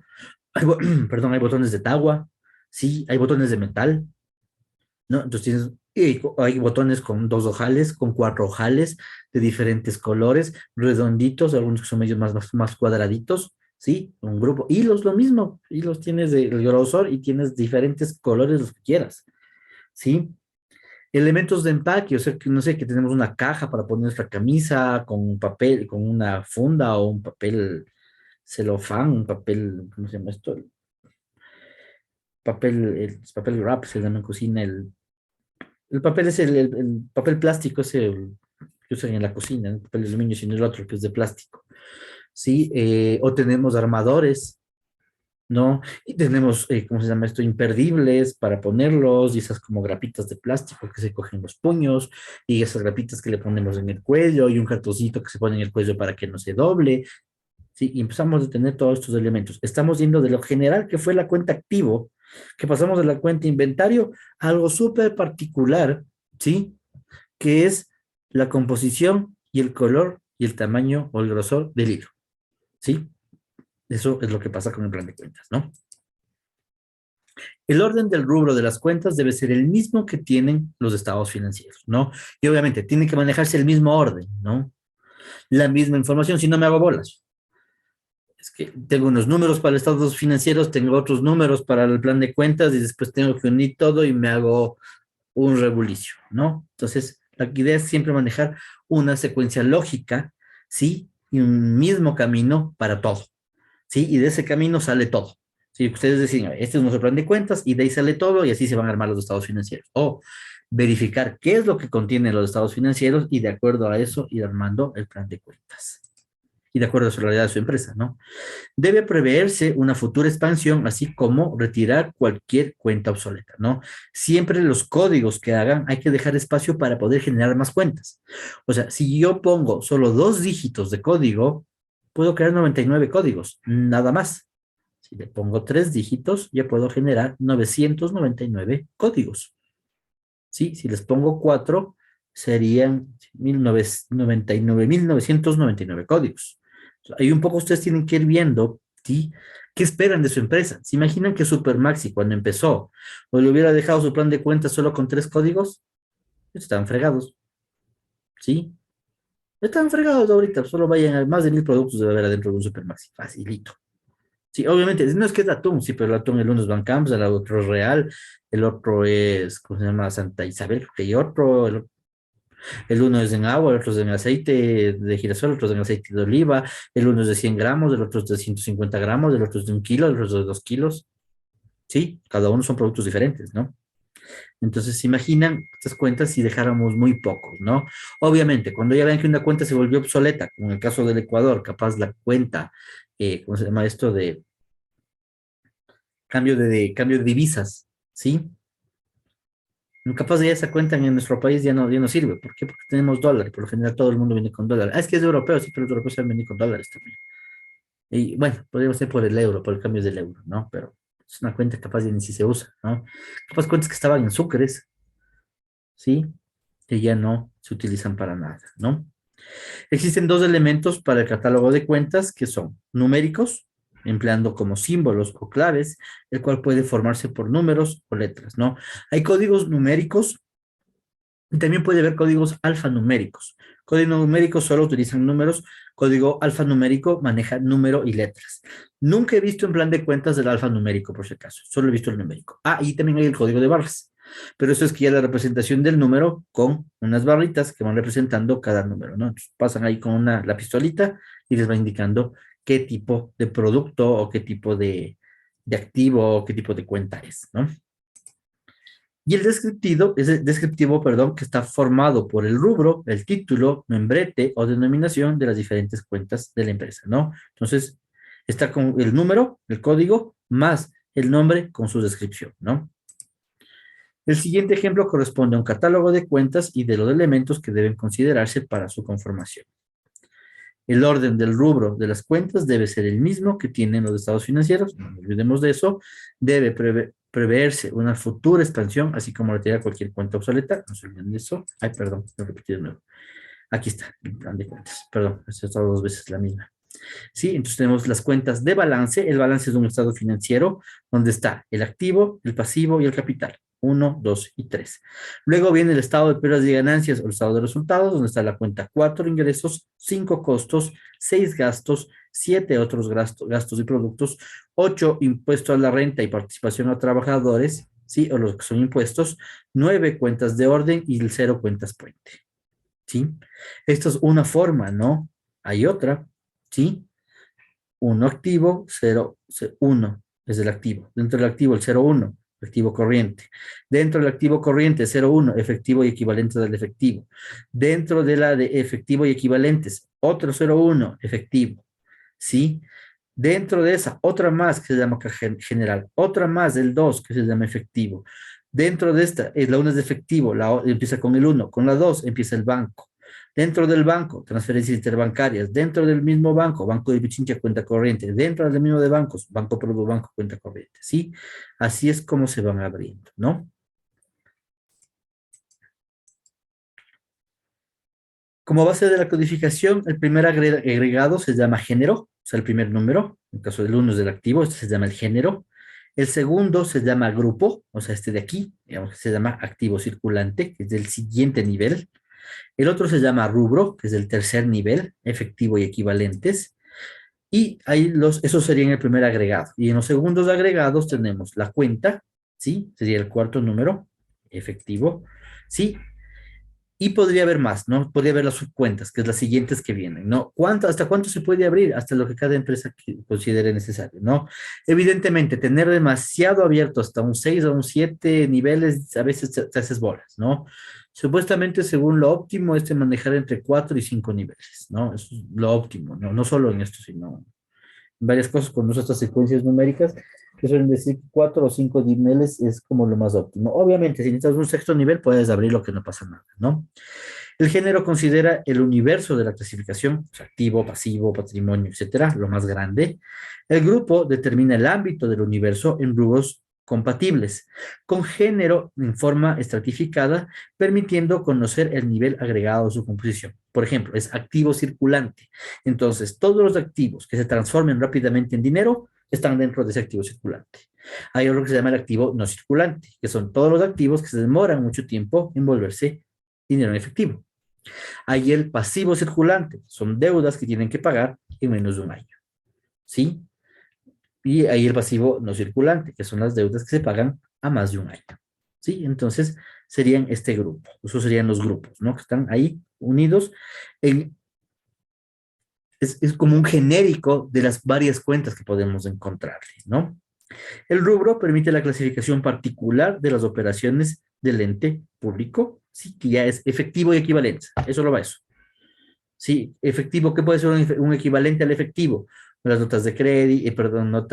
B: perdón, hay botones de tagua, sí, hay botones de metal, ¿no? Entonces tienes, y hay botones con 2 ojales, con 4 ojales, de diferentes colores, redonditos, algunos que son medios más cuadraditos, ¿sí? Un grupo. Hilos, lo mismo, hilos tienes del grosor y tienes diferentes colores, los que quieras, ¿sí? Elementos de empaque, o sea, que no sé, que tenemos una caja para poner nuestra camisa con un papel, con una funda o un papel celofán, un papel, ¿cómo se llama esto? El papel wrap se llama en cocina, el papel es el papel plástico, ese que usan en la cocina, el papel de aluminio, sino el otro que es de plástico, ¿sí? O tenemos armadores, ¿no? Y tenemos, ¿cómo se llama esto? Imperdibles para ponerlos, y esas como grapitas de plástico que se cogen los puños, y esas grapitas que le ponemos en el cuello, y un cartoncito que se pone en el cuello para que no se doble, ¿sí? Y empezamos a tener todos estos elementos. Estamos yendo de lo general que fue la cuenta activo, que pasamos de la cuenta inventario a algo súper particular, ¿sí? Que es la composición y el color y el tamaño o el grosor del hilo, ¿sí? Eso es lo que pasa con el plan de cuentas, ¿no? El orden del rubro de las cuentas debe ser el mismo que tienen los estados financieros, ¿no? Y obviamente tiene que manejarse el mismo orden, ¿no? La misma información, si no me hago bolas. Es que tengo unos números para los estados financieros, tengo otros números para el plan de cuentas y después tengo que unir todo y me hago un rebulicio, ¿no? Entonces, la idea es siempre manejar una secuencia lógica, ¿sí? Y un mismo camino para todo, ¿sí? Y de ese camino sale todo. Si ustedes deciden, este es nuestro plan de cuentas y de ahí sale todo y así se van a armar los estados financieros. O verificar qué es lo que contienen los estados financieros y de acuerdo a eso ir armando el plan de cuentas. Y de acuerdo a su realidad de su empresa, ¿no? Debe preverse una futura expansión, así como retirar cualquier cuenta obsoleta, ¿no? Siempre los códigos que hagan hay que dejar espacio para poder generar más cuentas. O sea, si yo pongo solo 2 dígitos de código, puedo crear 99 códigos, nada más. Si le pongo 3 dígitos, ya puedo generar 999 códigos. ¿Sí? Si les pongo 4, serían 99.999 códigos. Ahí un poco ustedes tienen que ir viendo, ¿sí? ¿Qué esperan de su empresa? ¿Se imaginan que Supermaxi cuando empezó o le hubiera dejado su plan de cuentas solo con 3 códigos? Estaban fregados, ¿sí? Están fregados ahorita, solo vayan a más de 1.000 productos debe haber adentro de un Supermaxi, facilito. Sí, obviamente, no es que es atún, sí, pero el atún, el uno es Van Camps, el otro es Real, el otro es, ¿cómo se llama? Santa Isabel, creo que hay otro, el uno es en agua, el otro es en aceite de girasol, el otro es en aceite de oliva, el uno es de 100 gramos, el otro es de 150 gramos, el otro es de 1 kilo, el otro es de 2 kilos. Sí, cada uno son productos diferentes, ¿no? Entonces, se imaginan estas cuentas si dejáramos muy pocos, ¿no? Obviamente, cuando ya ven que una cuenta se volvió obsoleta, como en el caso del Ecuador, capaz la cuenta, ¿cómo se llama esto? De cambio de divisas, ¿sí? Capaz de ya esa cuenta en nuestro país ya no sirve. ¿Por qué? Porque tenemos dólares. Por lo general todo el mundo viene con dólares. Ah, es que es europeo, sí, pero los europeos saben venir con dólares también. Y bueno, podríamos ser por el euro, por el cambio del euro, ¿no? Pero es una cuenta capaz de ni si se usa, ¿no? Capaz cuentas que estaban en sucres, ¿sí? Que ya no se utilizan para nada, ¿no? Existen 2 elementos para el catálogo de cuentas que son numéricos, empleando como símbolos o claves, el cual puede formarse por números o letras, ¿no? Hay códigos numéricos y también puede haber códigos alfanuméricos. Códigos numéricos solo utilizan números, código alfanumérico maneja número y letras. Nunca he visto en plan de cuentas del alfanumérico, por si acaso, solo he visto el numérico. Ah, y también hay el código de barras, pero eso es que ya la representación del número con unas barritas que van representando cada número, ¿no? Entonces pasan ahí con la pistolita y les va indicando qué tipo de producto o qué tipo de activo o qué tipo de cuenta es, ¿no? Y el descriptivo es el descriptivo, perdón, que está formado por el rubro, el título, membrete o denominación de las diferentes cuentas de la empresa, ¿no? Entonces, está con el número, el código, más el nombre con su descripción, ¿no? El siguiente ejemplo corresponde a un catálogo de cuentas y de los elementos que deben considerarse para su conformación. El orden del rubro de las cuentas debe ser el mismo que tienen los estados financieros, no nos olvidemos de eso. Debe preverse una futura expansión, así como retirar cualquier cuenta obsoleta, no se olviden de eso. Ay, perdón, lo repetí de nuevo. Aquí está, el plan de cuentas, perdón, he estado dos veces la misma. ¿Sí? Entonces tenemos las cuentas de balance. El balance es un estado financiero donde está el activo, el pasivo y el capital. 1, 2 y 3. Luego viene el estado de pérdidas y ganancias o el estado de resultados, donde está la cuenta 4 ingresos, 5 costos, 6 gastos, 7 otros gastos y productos, 8 impuestos a la renta y participación a trabajadores, ¿sí? O los que son impuestos, 9 cuentas de orden y el 0 cuentas puente. ¿Sí? Esto es una forma, ¿no? Hay otra, ¿sí? 1 activo, 0, 1 es el activo. Dentro del activo, el 0,1, activo corriente. Dentro del activo corriente, 0,1, efectivo y equivalente del efectivo. Dentro de la de efectivo y equivalentes, otro 0,1, efectivo. ¿Sí? Dentro de esa, otra más que se llama caja general. Otra más, el 2, que se llama efectivo. Dentro de esta, la 1 es de efectivo, empieza con el 1. Con la 2 empieza el banco. Dentro del banco, transferencias interbancarias. Dentro del mismo banco, Banco de Pichincha, cuenta corriente. Dentro del mismo de bancos, Banco Produbanco, Banco, cuenta corriente. ¿Sí? Así es como se van abriendo, ¿no? Como base de la codificación, el primer agregado se llama género, o sea, el primer número. En el caso del 1 es del activo, este se llama el género. El segundo se llama grupo, o sea, este de aquí, digamos que se llama activo circulante, que es del siguiente nivel. El otro se llama rubro, que es del tercer nivel, efectivo y equivalentes. Y ahí esos serían el primer agregado. Y en los segundos agregados tenemos la cuenta, ¿sí? Sería el cuarto número, efectivo, ¿sí? Y podría haber más, ¿no? Podría haber las subcuentas, que es las siguientes que vienen, ¿no? ¿Hasta cuánto se puede abrir? Hasta lo que cada empresa considere necesario, ¿no? Evidentemente, tener demasiado abierto hasta un 6 o un 7 niveles, a veces te haces bolas, ¿no? Supuestamente, según lo óptimo, es de manejar entre 4 y 5 niveles, ¿no? Eso es lo óptimo, ¿no? No solo en esto, sino varias cosas con nuestras secuencias numéricas, que suelen decir que 4 o 5 niveles es como lo más óptimo. Obviamente, si necesitas un sexto nivel, puedes abrir lo que no pasa nada, ¿no? El género considera el universo de la clasificación, o sea, activo, pasivo, patrimonio, etcétera, lo más grande. El grupo determina el ámbito del universo en rubros compatibles, con género en forma estratificada, permitiendo conocer el nivel agregado de su composición. Por ejemplo, es activo circulante. Entonces, todos los activos que se transformen rápidamente en dinero están dentro de ese activo circulante. Hay otro que se llama el activo no circulante, que son todos los activos que se demoran mucho tiempo en volverse dinero en efectivo. Hay el pasivo circulante, son deudas que tienen que pagar en menos de un año. ¿Sí? Y hay el pasivo no circulante, que son las deudas que se pagan a más de un año. ¿Sí? Entonces, serían este grupo. Esos serían los grupos, ¿no? Que están ahí unidos. Es como un genérico de las varias cuentas que podemos encontrar, ¿no? El rubro permite la clasificación particular de las operaciones del ente público, sí, que ya es efectivo y equivalente. Eso lo va eso. Sí, efectivo, ¿qué puede ser un equivalente al efectivo? Las notas de crédito, perdón,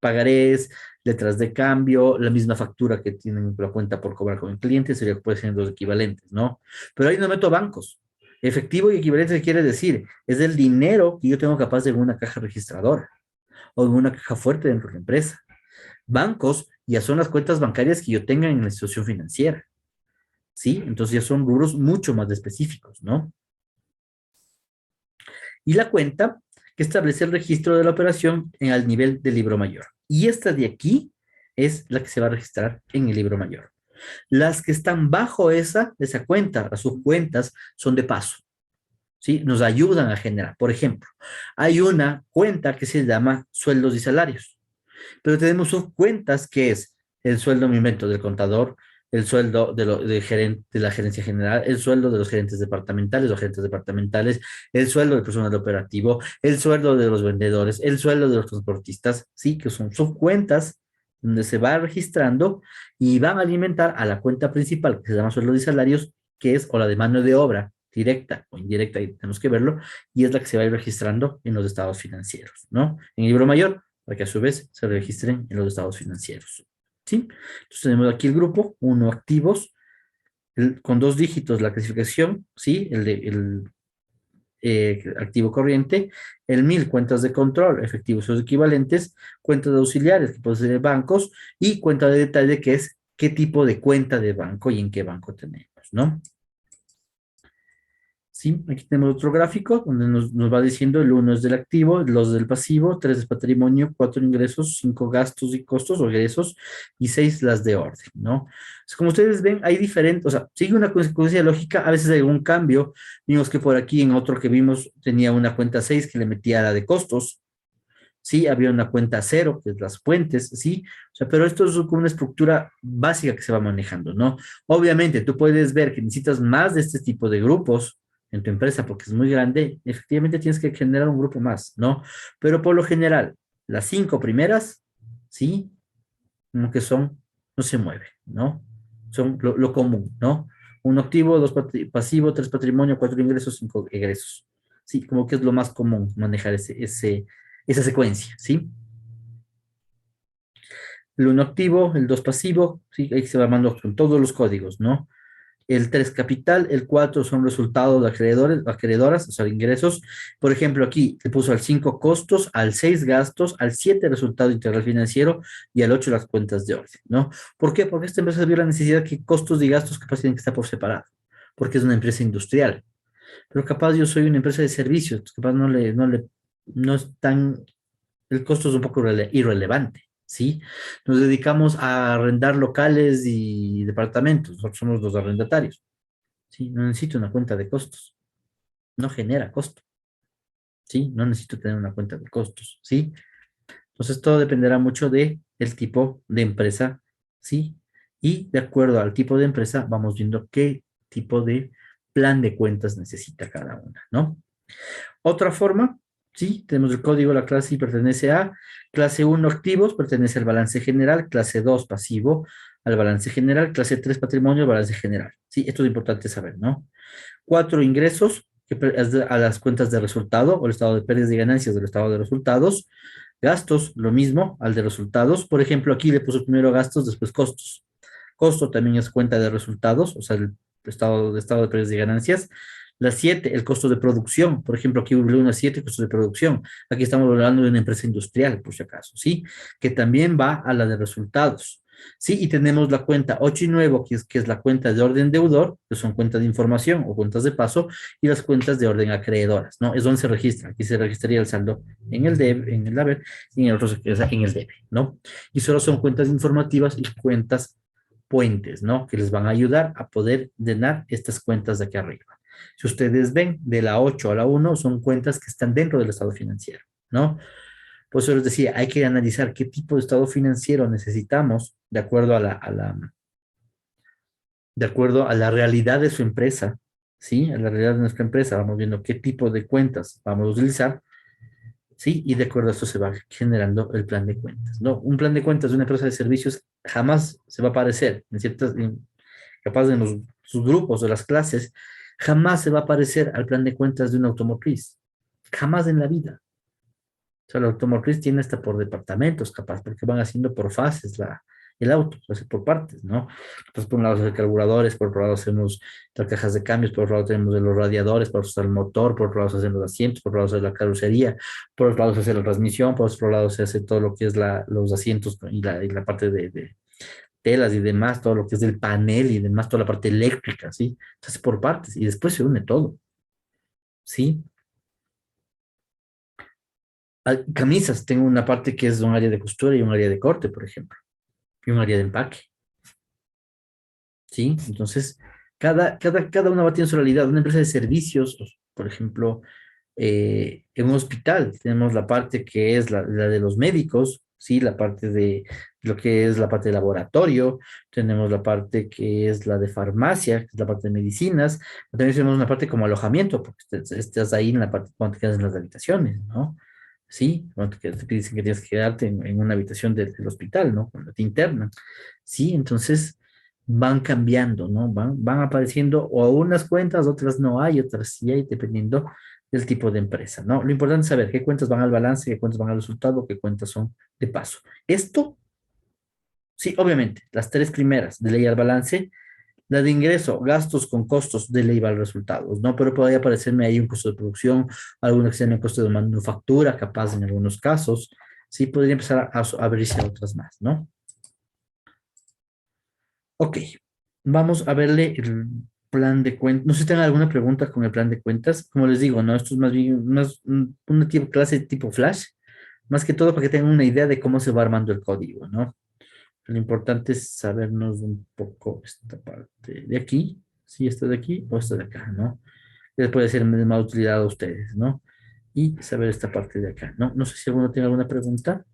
B: pagarés, letras de cambio, la misma factura que tienen la cuenta por cobrar con el cliente, sería, puede ser los equivalentes, ¿no? Pero ahí no meto bancos. Efectivo y equivalente, ¿qué quiere decir? Es el dinero que yo tengo capaz de una caja registradora o en una caja fuerte dentro de la empresa. Bancos ya son las cuentas bancarias que yo tenga en la institución financiera, ¿sí? Entonces ya son rubros mucho más específicos, ¿no? Y la cuenta que establece el registro de la operación al nivel del libro mayor. Y esta de aquí es la que se va a registrar en el libro mayor. Las que están bajo esa cuenta, las subcuentas, son de paso, ¿sí? Nos ayudan a generar. Por ejemplo, hay una cuenta que se llama sueldos y salarios, pero tenemos subcuentas que es el sueldo, me invento, del contador, el sueldo de la gerencia general, el sueldo de los gerentes departamentales o gerentes departamentales, el sueldo del personal operativo, el sueldo de los vendedores, el sueldo de los transportistas, sí, que son subcuentas donde se va registrando y van a alimentar a la cuenta principal, que se llama sueldos y salarios, que es o la de mano de obra, directa o indirecta, y tenemos que verlo, y es la que se va a ir registrando en los estados financieros, ¿no? En el libro mayor, para que a su vez se registren en los estados financieros, ¿sí? Entonces tenemos aquí el grupo, uno activos, con 2 dígitos la clasificación, ¿sí? Activo corriente, el 1000 cuentas de control, efectivos o equivalentes, cuentas de auxiliares, que pueden ser bancos, y cuenta de detalle, que es qué tipo de cuenta de banco y en qué banco tenemos, ¿no? Sí, aquí tenemos otro gráfico donde nos va diciendo el 1 es del activo, el 2 del pasivo, 3 es patrimonio, 4 ingresos, 5 gastos y costos o egresos y 6 las de orden, ¿no? Entonces, como ustedes ven, hay diferentes, o sea, sigue una consecuencia lógica, a veces hay algún cambio. Vimos que por aquí en otro que vimos tenía una cuenta 6 que le metía la de costos, ¿sí? Había una cuenta 0, que es las fuentes, ¿sí? O sea, pero esto es como una estructura básica que se va manejando, ¿no? Obviamente, tú puedes ver que necesitas más de este tipo de grupos en tu empresa porque es muy grande, efectivamente tienes que generar un grupo más, ¿no? Pero por lo general, las 5 primeras, ¿sí? Como que son, no se mueven, ¿no? Son lo común, ¿no? Un activo, 2 pasivo, 3 patrimonio, 4 ingresos, 5 egresos. Sí, como que es lo más común manejar esa secuencia, ¿sí? El uno activo, el 2 pasivo, ¿sí? Ahí se va mandando con todos los códigos, ¿no? El 3 capital, el 4 son resultados de acreedores, acreedoras, o sea, ingresos. Por ejemplo, aquí le puso al 5 costos, al 6 gastos, al 7 resultado integral financiero y al 8 las cuentas de orden, ¿no? ¿Por qué? Porque esta empresa vio la necesidad que costos y gastos capaz tienen que estar por separado, porque es una empresa industrial. Pero capaz yo soy una empresa de servicios, capaz no es tan, el costo es un poco irrelevante, ¿sí? Nos dedicamos a arrendar locales y departamentos, nosotros somos los arrendatarios, ¿sí? No necesito una cuenta de costos, no genera costo, ¿sí? No necesito tener una cuenta de costos, ¿sí? Entonces todo dependerá mucho de el tipo de empresa, ¿sí? Y de acuerdo al tipo de empresa vamos viendo qué tipo de plan de cuentas necesita cada una, ¿no? Otra forma, sí, tenemos el código, la clase y pertenece a clase uno activos, pertenece al balance general, clase 2 pasivo, al balance general, clase 3 patrimonio, al balance general. Sí, esto es importante saber, ¿no? 4 ingresos, que es a las cuentas de resultado o el estado de pérdidas y ganancias del estado de resultados. Gastos, lo mismo, al de resultados. Por ejemplo, aquí le puso primero gastos, después costos. Costo también es cuenta de resultados, o sea, el estado de pérdidas y ganancias. La 7, el costo de producción. Por ejemplo, aquí hubo una 7, costo de producción. Aquí estamos hablando de una empresa industrial, por si acaso, ¿sí? Que también va a la de resultados. Sí, y tenemos la cuenta 8 y 9, que es la cuenta de orden deudor, que son cuentas de información o cuentas de paso, y las cuentas de orden acreedoras, ¿no? Es donde se registra. Aquí se registraría el saldo en el debe, en el haber, y en el otro en el debe, ¿no? Y solo son cuentas informativas y cuentas puentes, ¿no? Que les van a ayudar a poder llenar estas cuentas de aquí arriba. Si ustedes ven, de la 8 a la 1 son cuentas que están dentro del estado financiero, ¿no? Por eso les decía, hay que analizar qué tipo de estado financiero necesitamos de acuerdo de acuerdo a la realidad de su empresa, ¿sí? A la realidad de nuestra empresa, vamos viendo qué tipo de cuentas vamos a utilizar, ¿sí? Y de acuerdo a esto se va generando el plan de cuentas, ¿no? Un plan de cuentas de una empresa de servicios jamás se va a parecer, capaz en sus grupos o las clases, jamás se va a parecer al plan de cuentas de una automotriz, jamás en la vida. O sea, la automotriz tiene hasta por departamentos, capaz, porque van haciendo por fases el auto, o sea, por partes, ¿no? Entonces, por un lado hacemos carburadores, por otro lado hacemos las cajas de cambios, por otro lado tenemos los radiadores, por otro lado el motor, por otro lado se hacen los asientos, por otro lado se hace la carrocería, por otro lado se hace la transmisión, por otro lado se hace todo lo que es los asientos y la parte de telas y demás, todo lo que es del panel y demás, toda la parte eléctrica, ¿sí? Se hace por partes y después se une todo, ¿sí? Camisas, tengo una parte que es un área de costura y un área de corte, por ejemplo, y un área de empaque, ¿sí? Entonces, cada una va a tener su realidad. Una empresa de servicios, por ejemplo, en un hospital, tenemos la parte que es la de los médicos, ¿sí? La parte de lo que es la parte de laboratorio, tenemos la parte que es la de farmacia, que es la parte de medicinas, también tenemos una parte como alojamiento, porque estás ahí en la parte cuando te quedas en las habitaciones, ¿no? ¿sí? Cuando te dicen que tienes que quedarte en una habitación del hospital, ¿no? Cuando te internan, ¿sí? Entonces van cambiando, ¿no? Van apareciendo o unas cuentas, otras no hay, otras sí hay, dependiendo del tipo de empresa, ¿no? Lo importante es saber qué cuentas van al balance, qué cuentas van al resultado, qué cuentas son de paso. Esto, sí, obviamente, las tres primeras de ley al balance, la de ingreso, gastos con costos de ley va al resultado, ¿no? Pero podría aparecerme ahí un costo de producción, alguno que se llame costo de manufactura, capaz en algunos casos, sí, podría empezar a abrirse a otras más, ¿no? Ok, vamos a verle el plan de cuentas. No sé si tengan alguna pregunta con el plan de cuentas. Como les digo, ¿no? Esto es más bien una clase tipo flash, más que todo para que tengan una idea de cómo se va armando el código, ¿no? Lo importante es sabernos un poco esta parte de aquí, si esta de aquí o esta de acá, ¿no? Que puede ser de más utilidad a ustedes, ¿no? Y saber esta parte de acá, ¿no? No sé si alguno tiene alguna pregunta.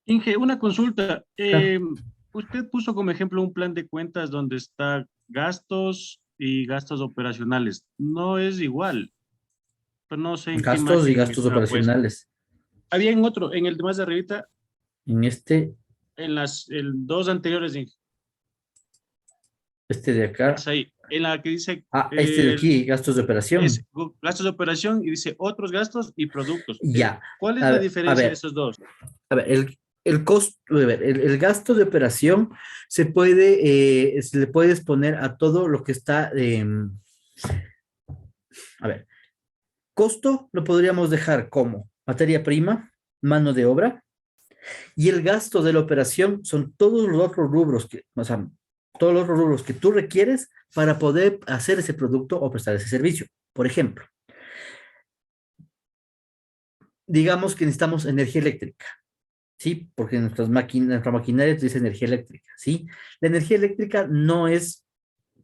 A: Inge, una consulta.
B: Claro.
A: Usted puso como ejemplo un plan de cuentas donde está gastos y gastos operacionales. No es igual, pero no sé en qué
B: Gastos y
A: imagen
B: gastos
A: está puesto.
B: operacionales.
A: Había en otro, en el de más de arribita,
B: En
A: en el dos anteriores, Inge,
B: este de acá.
A: es ahí, en la que dice
B: Este de aquí, gastos de
A: es
B: operación.
A: gastos de operación y dice otros gastos y productos.
B: Ya.
A: ¿Cuál es
B: A
A: la
B: ver, a
A: diferencia de
B: ver,
A: esos dos?
B: a ver, el costo, a ver, el gasto de operación se le puede exponer a todo lo que está, a ver, costo lo podríamos dejar como materia prima, mano de obra, y el gasto de la operación son todos los otros rubros que, o sea, todos los otros rubros que tú requieres para poder hacer ese producto o prestar ese servicio. Por ejemplo, digamos que necesitamos energía eléctrica. ¿Sí? Porque nuestra maquinaria utiliza energía eléctrica, ¿sí? La energía eléctrica no es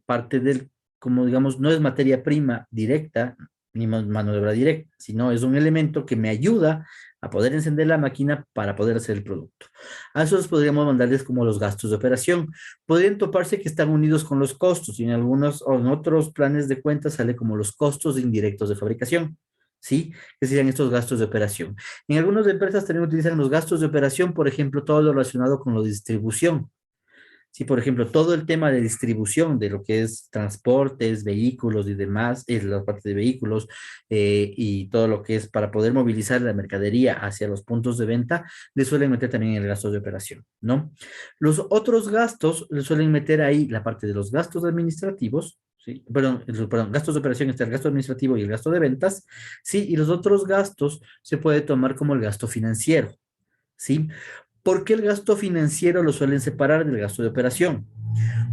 B: parte del, como digamos, no es materia prima directa, ni mano de obra directa, sino es un elemento que me ayuda a poder encender la máquina para poder hacer el producto. A esos podríamos mandarles como los gastos de operación. Podrían toparse que están unidos con los costos y en algunos o en otros planes de cuentas sale como los costos indirectos de fabricación. ¿Sí? Que serían estos gastos de operación. En algunas empresas también utilizan los gastos de operación, por ejemplo, todo lo relacionado con la distribución. Sí, por ejemplo, todo el tema de distribución de lo que es transportes, vehículos y demás, es la parte de vehículos y todo lo que es para poder movilizar la mercadería hacia los puntos de venta, le suelen meter también el gasto de operación, ¿no? Los otros gastos le suelen meter ahí la parte de los gastos administrativos, sí, perdón, gastos de operación está el gasto administrativo y el gasto de ventas, sí, y los otros gastos se puede tomar como el gasto financiero, ¿sí? ¿Por qué el gasto financiero lo suelen separar del gasto de operación?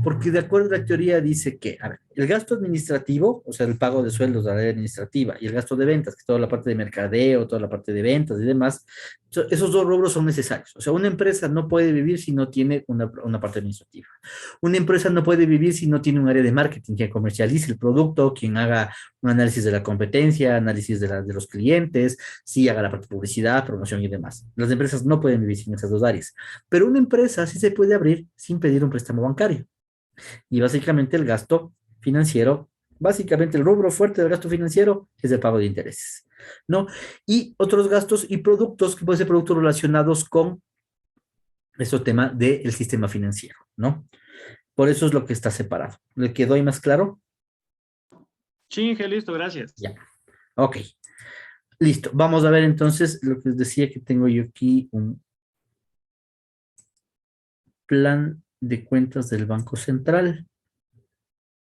B: Porque de acuerdo a la teoría dice que, a ver, el gasto administrativo, o sea, el pago de sueldos de la área administrativa, y el gasto de ventas, que es toda la parte de mercadeo, toda la parte de ventas y demás, esos dos rubros son necesarios. O sea, una empresa no puede vivir si no tiene una parte administrativa. Una empresa no puede vivir si no tiene un área de marketing, quien comercialice el producto, quien haga un análisis de la competencia, análisis de los clientes, sí haga la parte de publicidad, promoción y demás. Las empresas no pueden vivir sin esas dos áreas. Pero una empresa sí se puede abrir sin pedir un préstamo bancario. Y básicamente el gasto financiero, básicamente el rubro fuerte del gasto financiero es el pago de intereses, ¿no? Y otros gastos y productos que pueden ser productos relacionados con este tema del sistema financiero, ¿no? Por eso es lo que está separado. ¿Le quedó ahí más claro?
A: Chinge, listo, gracias.
B: Ya. Ok. Listo. Vamos a ver entonces lo que les decía que tengo yo aquí, un plan de cuentas del Banco Central.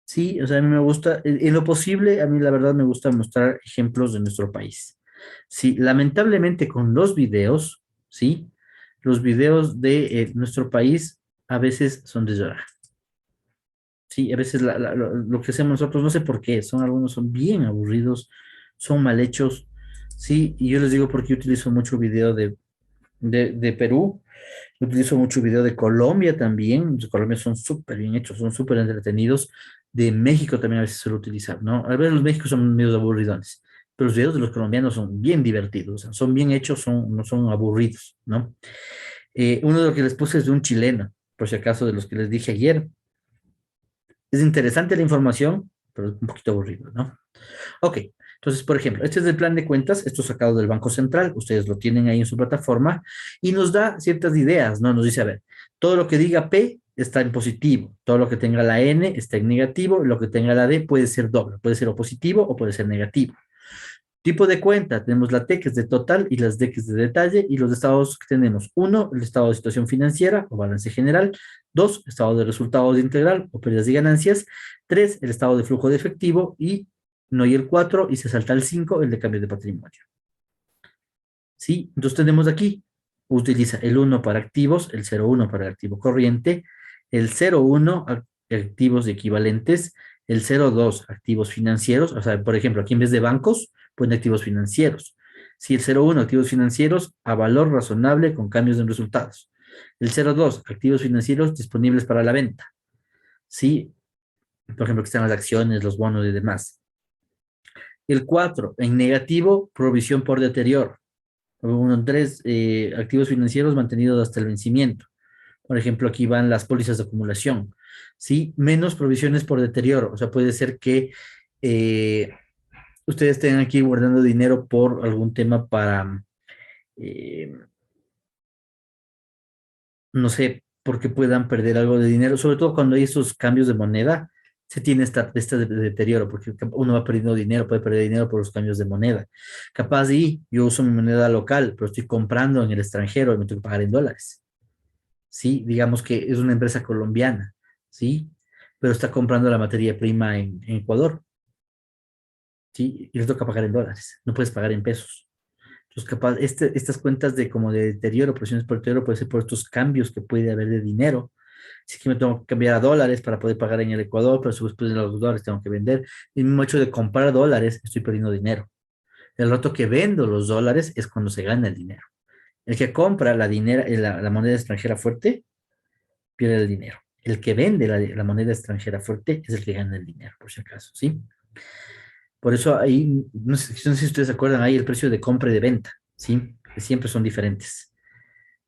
B: Sí, o sea, a mí me gusta, en lo posible, a mí la verdad me gusta mostrar ejemplos de nuestro país. Sí, lamentablemente con los videos, sí, los videos de nuestro país a veces son de llorar. Sí, a veces lo que hacemos nosotros, no sé por qué, algunos son bien aburridos, son mal hechos. Sí, y yo les digo porque yo utilizo mucho video de Perú, utilizo mucho video de Colombia también. Los colombianos son súper bien hechos, son súper entretenidos. De México también a veces suelo utilizar, ¿no? A veces los Méxicos son medio aburridones, pero los videos de los colombianos son bien divertidos, o sea, son bien hechos, no son aburridos, ¿no? Uno de los que les puse es de un chileno, por si acaso, de los que les dije ayer. Es interesante la información, pero es un poquito aburrido, ¿no? Ok, Entonces, por ejemplo, este es el plan de cuentas, esto sacado del Banco Central, ustedes lo tienen ahí en su plataforma y nos da ciertas ideas, ¿no? Nos dice, a ver, todo lo que diga P está en positivo, todo lo que tenga la N está en negativo, lo que tenga la D puede ser doble, puede ser o positivo o puede ser negativo. Tipo de cuenta, tenemos la T que es de total y las D que es de detalle y los estados que tenemos. Uno, el estado de situación financiera o balance general. Dos, estado de resultados integral o pérdidas y ganancias. Tres, el estado de flujo de efectivo y no hay el cuatro y se salta el cinco, el de cambio de patrimonio. ¿Sí? Entonces tenemos aquí, utiliza el uno para activos, el 0,1 para el activo corriente, el 0,1 activos equivalentes, el 0,2 activos financieros, o sea, por ejemplo, aquí en vez de bancos, pone activos financieros. Si el 0,1 activos financieros a valor razonable con cambios en resultados. El 0,2 activos financieros disponibles para la venta. Sí, por ejemplo, que están las acciones, los bonos y demás. El 4 en negativo, provisión por deterioro. Uno, tres, activos financieros mantenidos hasta el vencimiento. Por ejemplo, aquí van las pólizas de acumulación, ¿sí? Menos provisiones por deterioro. O sea, puede ser que eh, ustedes estén aquí guardando dinero por algún tema para, eh, no sé, porque puedan perder algo de dinero, sobre todo cuando hay esos cambios de moneda, se tiene esta de deterioro, porque uno va perdiendo dinero, puede perder dinero por los cambios de moneda. Capaz y yo uso mi moneda local, pero estoy comprando en el extranjero y me tengo que pagar en dólares. ¿Sí? Digamos que es una empresa colombiana, ¿sí? Pero está comprando la materia prima en Ecuador, ¿sí? Y le toca pagar en dólares, no puedes pagar en pesos. Entonces, capaz, estas cuentas de como de deterioro, presiones por deterioro, puede ser por estos cambios que puede haber de dinero. Si que me tengo que cambiar a dólares para poder pagar en el Ecuador, pero después de los dólares tengo que vender. Y el mismo hecho de comprar dólares, estoy perdiendo dinero. El rato que vendo los dólares es cuando se gana el dinero. El que compra la moneda extranjera fuerte, pierde el dinero. El que vende la moneda extranjera fuerte es el que gana el dinero, por si acaso, ¿sí? Por eso ahí, no sé si ustedes se acuerdan, ahí el precio de compra y de venta, ¿sí? Que siempre son diferentes.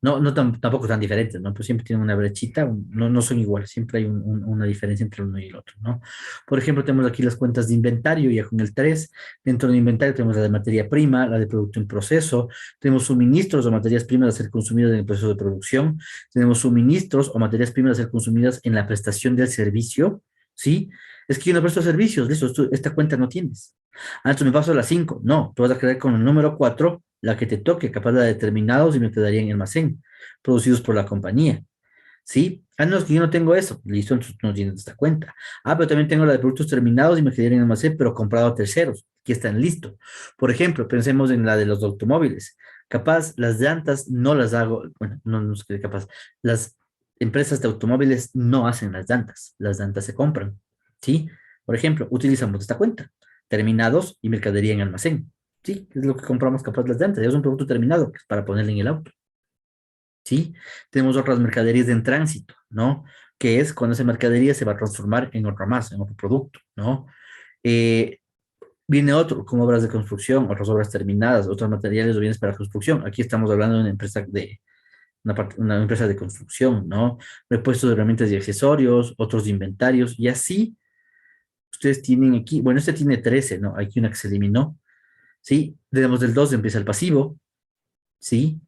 B: No tampoco tan diferentes, ¿no? Pues siempre tienen una brechita, no son iguales, siempre hay una diferencia entre uno y el otro, ¿no? Por ejemplo, tenemos aquí las cuentas de inventario, ya con el 3. Dentro del inventario tenemos la de materia prima, la de producto en proceso, tenemos suministros o materias primas a ser consumidas en el proceso de producción, tenemos suministros o materias primas a ser consumidas en la prestación del servicio, ¿sí? Es que yo no presto servicios, listo, esta cuenta no tienes. Ah, entonces me paso a la 5. No, tú vas a quedar con el número 4, la que te toque, capaz la de determinados y me quedaría en almacén, producidos por la compañía. ¿Sí? Ah, no, es que yo no tengo eso. Listo, entonces no tienes esta cuenta. Ah, pero también tengo la de productos terminados y me quedaría en almacén, pero comprado a terceros. Aquí están listos. Por ejemplo, pensemos en la de los automóviles. Capaz las llantas no las hago, bueno, no es que capaz. Las empresas de automóviles no hacen las llantas se compran. ¿Sí? Por ejemplo, utilizamos esta cuenta, terminados y mercadería en almacén. Sí, es lo que compramos capaz las llantas. Es un producto terminado que es para ponerle en el auto. ¿Sí? Tenemos otras mercaderías en tránsito, ¿no? Que es cuando esa mercadería se va a transformar en otra más, en otro producto, ¿no? Eh, Viene otro, como obras de construcción, otras obras terminadas, otros materiales o bienes para construcción. Aquí estamos hablando de una empresa de construcción, ¿no? Repuestos de herramientas y accesorios, otros de inventarios, y así ustedes tienen aquí, bueno, este tiene 13, ¿no? Aquí una que se eliminó, ¿sí? Tenemos del 2 empieza el pasivo, ¿sí?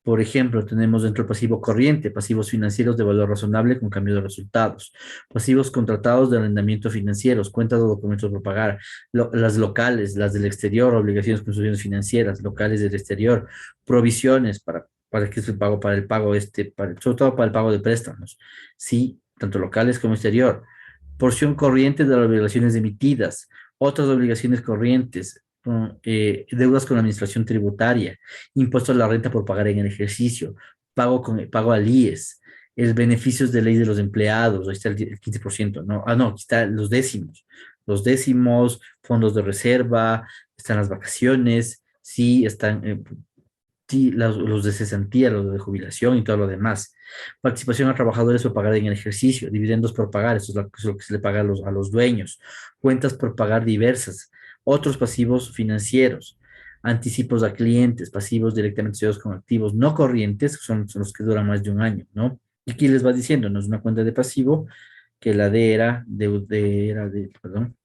B: Por ejemplo, tenemos dentro del pasivo corriente, pasivos financieros de valor razonable con cambio de resultados, pasivos contratados de arrendamiento financieros, cuentas o documentos por pagar, las locales, las del exterior, obligaciones constituciones financieras, locales del exterior, provisiones para que es el pago, para el pago sobre todo para el pago de préstamos, sí, tanto locales como exterior, porción corriente de las obligaciones emitidas, otras obligaciones corrientes, deudas con la administración tributaria, impuesto a la renta por pagar en el ejercicio, pago al IES, el beneficios de ley de los empleados, ahí está el 15%, ¿no? Ah, no, aquí están los décimos, fondos de reserva, están las vacaciones, sí, están sí, los de cesantía, los de jubilación y todo lo demás. Participación a trabajadores por pagar en el ejercicio, dividendos por pagar, eso es lo que se le paga a los dueños, cuentas por pagar diversas, otros pasivos financieros, anticipos a clientes, pasivos directamente asociados con activos no corrientes, son los que duran más de un año, ¿no? Y aquí les va diciendo, no es una cuenta de pasivo, que la D era perdón,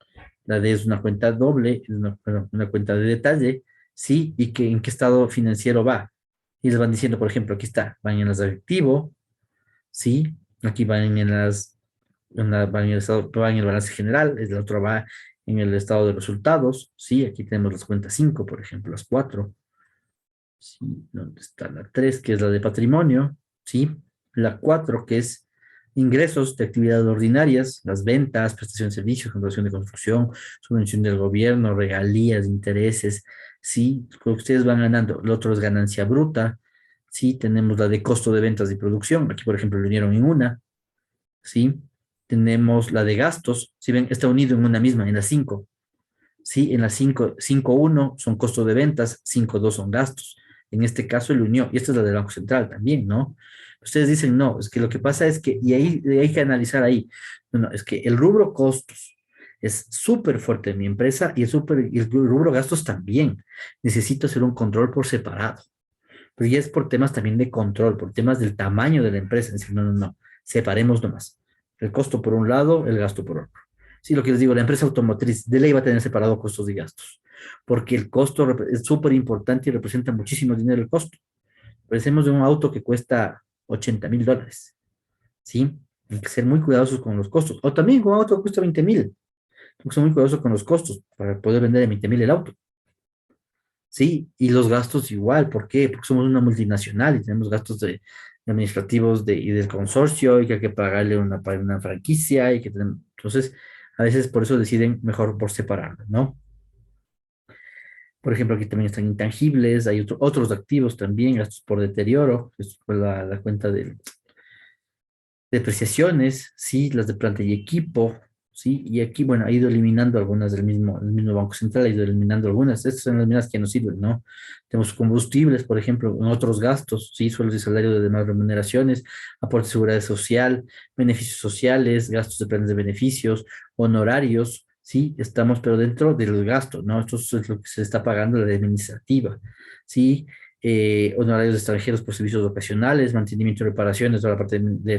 B: La D es una cuenta doble, es una cuenta de detalle, ¿sí? Y que en qué estado financiero va. Y les van diciendo, por ejemplo, aquí está, van en las de activo, ¿sí? Aquí van en van en el estado, van en el balance general, el otro va en el estado de resultados, ¿sí? Aquí tenemos las cuentas 5, por ejemplo, las 4, ¿sí? ¿Dónde está la 3, que es la de patrimonio, ¿sí? La 4, que es ingresos de actividades ordinarias, las ventas, prestación de servicios, contratación de construcción, subvención del gobierno, regalías, intereses, ¿sí? Lo que ustedes van ganando. El otro es ganancia bruta, ¿sí? Tenemos la de costo de ventas y producción. Aquí, por ejemplo, lo unieron en una, ¿sí? Tenemos la de gastos, si ven, está unido en una misma, en la 5. ¿Sí? En la 5.1 son costos de ventas, 5.2 son gastos. En este caso, el unió, y esta es la del Banco Central también, ¿no? Ustedes dicen, no, es que lo que pasa es que, y ahí hay que analizar ahí, no, no, es que el rubro costos es súper fuerte en mi empresa y el rubro gastos también. Necesito hacer un control por separado, pero ya es por temas también de control, por temas del tamaño de la empresa. Es decir, no, no, no, separemos nomás. El costo por un lado, el gasto por otro. Sí, lo que les digo, la empresa automotriz de ley va a tener separado costos y gastos, porque el costo es súper importante y representa muchísimo dinero el costo. Pensemos de un auto que cuesta $80,000, ¿sí? Hay que ser muy cuidadosos con los costos. O también con un auto que cuesta 20,000. Hay que ser muy cuidadosos con los costos para poder vender en 20,000 el auto. Sí, y los gastos igual, ¿por qué? Porque somos una multinacional y tenemos gastos administrativos y del consorcio y que hay que pagarle una franquicia y que tenemos, entonces, a veces por eso deciden mejor por separarlo, ¿no? Por ejemplo, aquí también están intangibles, hay otros activos también, gastos por deterioro, esto fue la cuenta de depreciaciones, sí, las de planta y equipo, sí, y aquí, bueno, ha ido eliminando algunas el mismo Banco Central ha ido eliminando algunas, estas son las mismas que nos sirven, ¿no? Tenemos combustibles, por ejemplo, en otros gastos, sí, sueldos y salarios de demás remuneraciones, aporte de seguridad social, beneficios sociales, gastos de planes de beneficios, honorarios, sí, estamos, pero dentro del gasto, ¿no? Esto es lo que se está pagando la administrativa, sí, honorarios de extranjeros por servicios ocasionales, mantenimiento y reparaciones de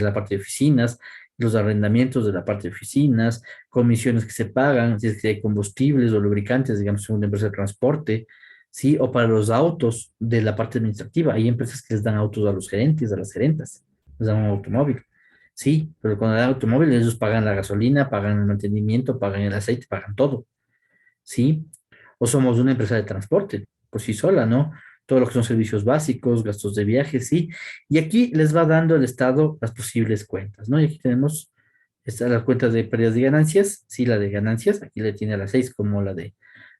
B: la parte de oficinas, los arrendamientos de la parte de oficinas, comisiones que se pagan, si es que hay combustibles o lubricantes, digamos, en una empresa de transporte, ¿sí? O para los autos de la parte administrativa. Hay empresas que les dan autos a los gerentes, a las gerentas, les dan un automóvil. Sí, pero cuando dan automóvil ellos pagan la gasolina, pagan el mantenimiento, pagan el aceite, pagan todo. ¿Sí? O somos una empresa de transporte por sí sola, ¿no? Todo lo que son servicios básicos, gastos de viaje, sí. Y aquí les va dando el Estado las posibles cuentas, ¿no? Y aquí tenemos la cuenta de pérdidas y ganancias, sí, la de ganancias, aquí le tiene a las 6 como la de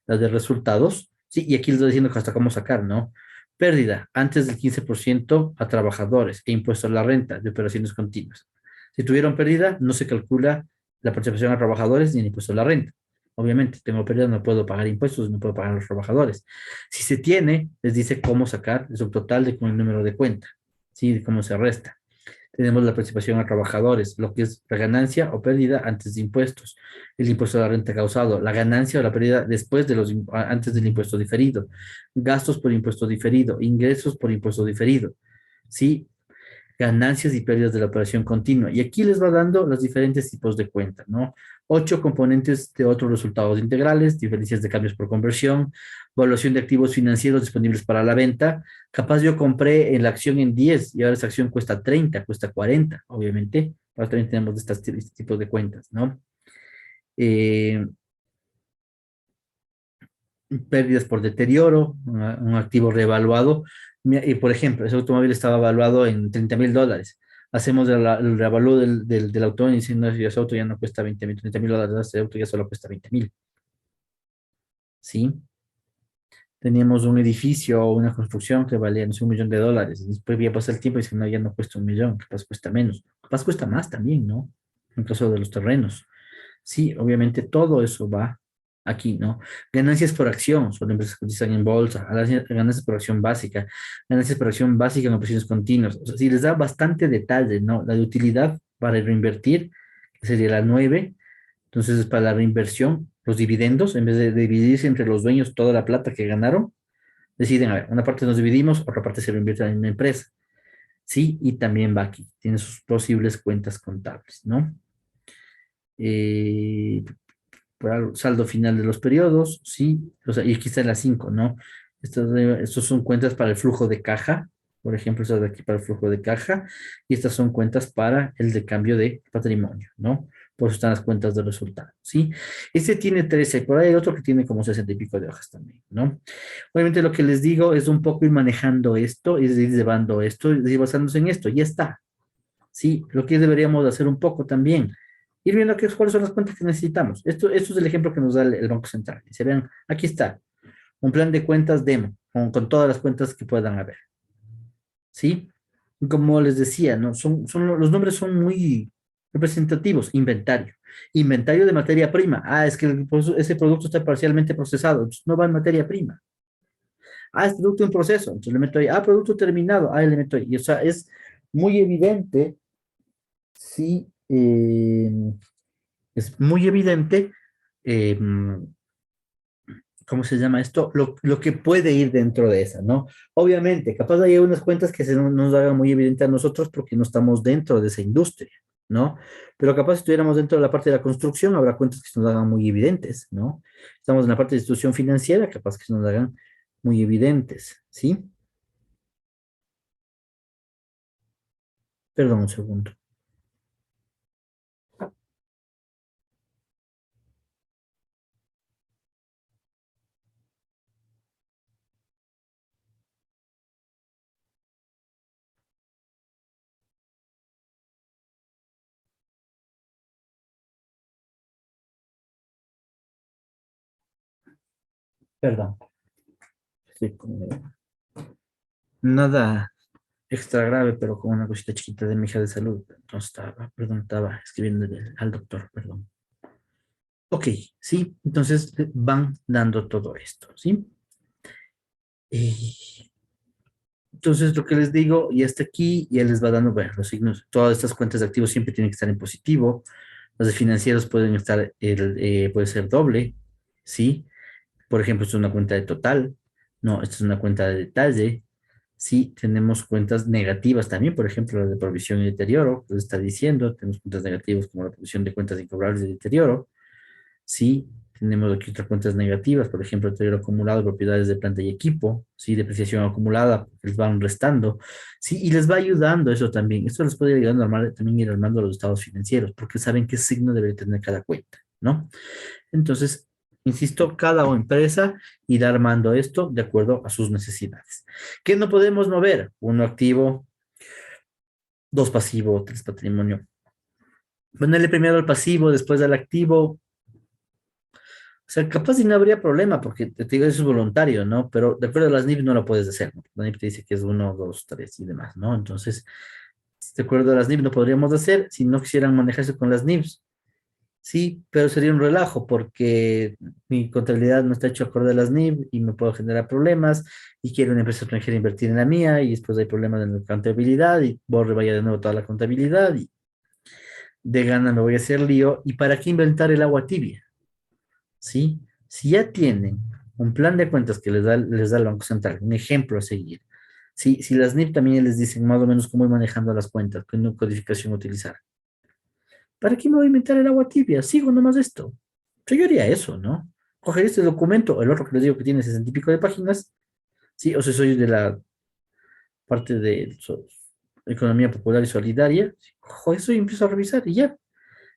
B: resultados, sí, y aquí les estoy diciendo hasta cómo sacar, ¿no? Pérdida, antes del 15% a trabajadores e impuesto a la renta de operaciones continuas. Si tuvieron pérdida, no se calcula la participación a trabajadores ni el impuesto a la renta. Obviamente, tengo pérdida, no puedo pagar impuestos, no puedo pagar a los trabajadores. Si se tiene, les dice cómo sacar el subtotal con el número de cuenta, ¿sí? De cómo se resta. Tenemos la participación a trabajadores, lo que es la ganancia o pérdida antes de impuestos, el impuesto a la renta causado, la ganancia o la pérdida después antes del impuesto diferido, gastos por impuesto diferido, ingresos por impuesto diferido, ¿sí? Ganancias y pérdidas de la operación continua. Y aquí les va dando los diferentes tipos de cuentas, ¿no? 8 componentes de otros resultados integrales, diferencias de cambios por conversión, evaluación de activos financieros disponibles para la venta. Capaz yo compré en la acción en 10 y ahora esa acción cuesta 30, cuesta 40, obviamente. Ahora también tenemos este tipo de cuentas, ¿no? Eh, Pérdidas por deterioro, un activo reevaluado. Y por ejemplo, ese automóvil estaba evaluado en $30,000. Hacemos el reavalúo del automóvil y diciendo, no, ese auto ya no cuesta 20,000, $30,000, ese auto ya solo cuesta 20,000. ¿Sí? Teníamos un edificio o una construcción que valía, no sé, $1,000,000. Después ya pasa el tiempo y dicen, no, ya no cuesta 1,000,000, capaz cuesta menos. Capaz cuesta más también, ¿no? En caso de los terrenos. Sí, obviamente todo eso va aquí, ¿no? Ganancias por acción, son empresas que cotizan en bolsa, ganancias por acción básica, ganancias por acción básica en operaciones continuas. O sea, sí les da bastante detalle, ¿no? La de utilidad para reinvertir, que sería la 9. Entonces, es para la reinversión, los dividendos, en vez de dividirse entre los dueños toda la plata que ganaron, deciden, a ver, una parte nos dividimos, otra parte se reinvierte en una empresa. Sí, y también va aquí, tiene sus posibles cuentas contables, ¿no? Eh, para el saldo final de los periodos, ¿sí? O sea, y aquí está la 5, ¿no? Estos son cuentas para el flujo de caja, por ejemplo, estas de aquí para el flujo de caja, y estas son cuentas para el de cambio de patrimonio, ¿no? Por eso están las cuentas de resultado, ¿sí? Este tiene 13, por ahí hay otro que tiene como 60 y pico de hojas también, ¿no? Obviamente lo que les digo es un poco ir manejando esto, es ir llevando esto, ir basándose en esto, ya está, ¿sí? Lo que deberíamos hacer un poco también, ir viendo cuáles son las cuentas que necesitamos. Esto es el ejemplo que nos da el Banco Central. Dice, vean, aquí está, un plan de cuentas demo, con todas las cuentas que puedan haber, ¿sí? Y como les decía, ¿no? Los nombres son muy representativos. Inventario. Inventario de materia prima. Ah, es que ese producto está parcialmente procesado, entonces no va en materia prima. Ah, es producto en proceso, entonces le meto ahí. Ah, producto terminado, ah, le meto ahí. Y, o sea, es muy evidente, sí, es muy evidente, eh, ¿cómo se llama esto? Lo que puede ir dentro de esa, ¿no? Obviamente, capaz hay unas cuentas que nos hagan muy evidente a nosotros porque no estamos dentro de esa industria, ¿no? Pero capaz si estuviéramos dentro de la parte de la construcción, habrá cuentas que se nos hagan muy evidentes, ¿no? Estamos en la parte de institución financiera, capaz que se nos hagan muy evidentes, ¿sí? Perdón un segundo. Perdón. Estoy nada extra grave, pero con una cosita chiquita de mi hija de salud. Entonces estaba escribiendo al doctor, perdón. Ok, sí, entonces van dando todo esto, ¿sí? Y entonces lo que les digo, y hasta aquí, ya les va dando, bueno, los signos, todas estas cuentas de activos siempre tienen que estar en positivo, las de financieros pueden estar, puede ser doble, ¿sí? Por ejemplo, esto es una cuenta de total, no, esta es una cuenta de detalle, sí, tenemos cuentas negativas también, por ejemplo, la de provisión y deterioro, les está diciendo, tenemos cuentas negativas como la provisión de cuentas incobrables de deterioro, sí, tenemos aquí otras cuentas negativas, por ejemplo, deterioro acumulado de propiedades de planta y equipo, sí, depreciación acumulada, les van restando, sí, y les va ayudando eso también. Esto les puede ayudar normal, también ir armando los estados financieros, porque saben qué signo debe tener cada cuenta, ¿no? Entonces, insisto, cada empresa irá armando esto de acuerdo a sus necesidades. ¿Qué no podemos mover? Uno activo, dos pasivo, tres patrimonio. Ponerle primero al pasivo, después al activo. O sea, capaz y no habría problema, porque te digo, eso es voluntario, ¿no? Pero de acuerdo a las NIF no lo puedes hacer, ¿no? La NIF te dice que es uno, dos, tres y demás, ¿no? Entonces, de acuerdo a las NIF no podríamos hacer si no quisieran manejarse con las NIFs. Sí, pero sería un relajo porque mi contabilidad no está hecho acorde a las NIF y me puedo generar problemas y quiero una empresa extranjera invertir en la mía y después hay problemas en la contabilidad y borre vaya de nuevo toda la contabilidad y de gana me voy a hacer lío. ¿Y para qué inventar el agua tibia? ¿Sí? Si ya tienen un plan de cuentas que les da el Banco Central, un ejemplo a seguir, ¿sí? Si las NIF también les dicen más o menos cómo ir manejando las cuentas, qué codificación utilizar, ¿para qué me voy a inventar el agua tibia? Sigo nomás esto. Yo haría eso, ¿no? Coger este documento, el otro que les digo que tiene 60 y pico de páginas, ¿sí? O sea, soy de la parte de economía popular y solidaria, cojo eso y empiezo a revisar y ya.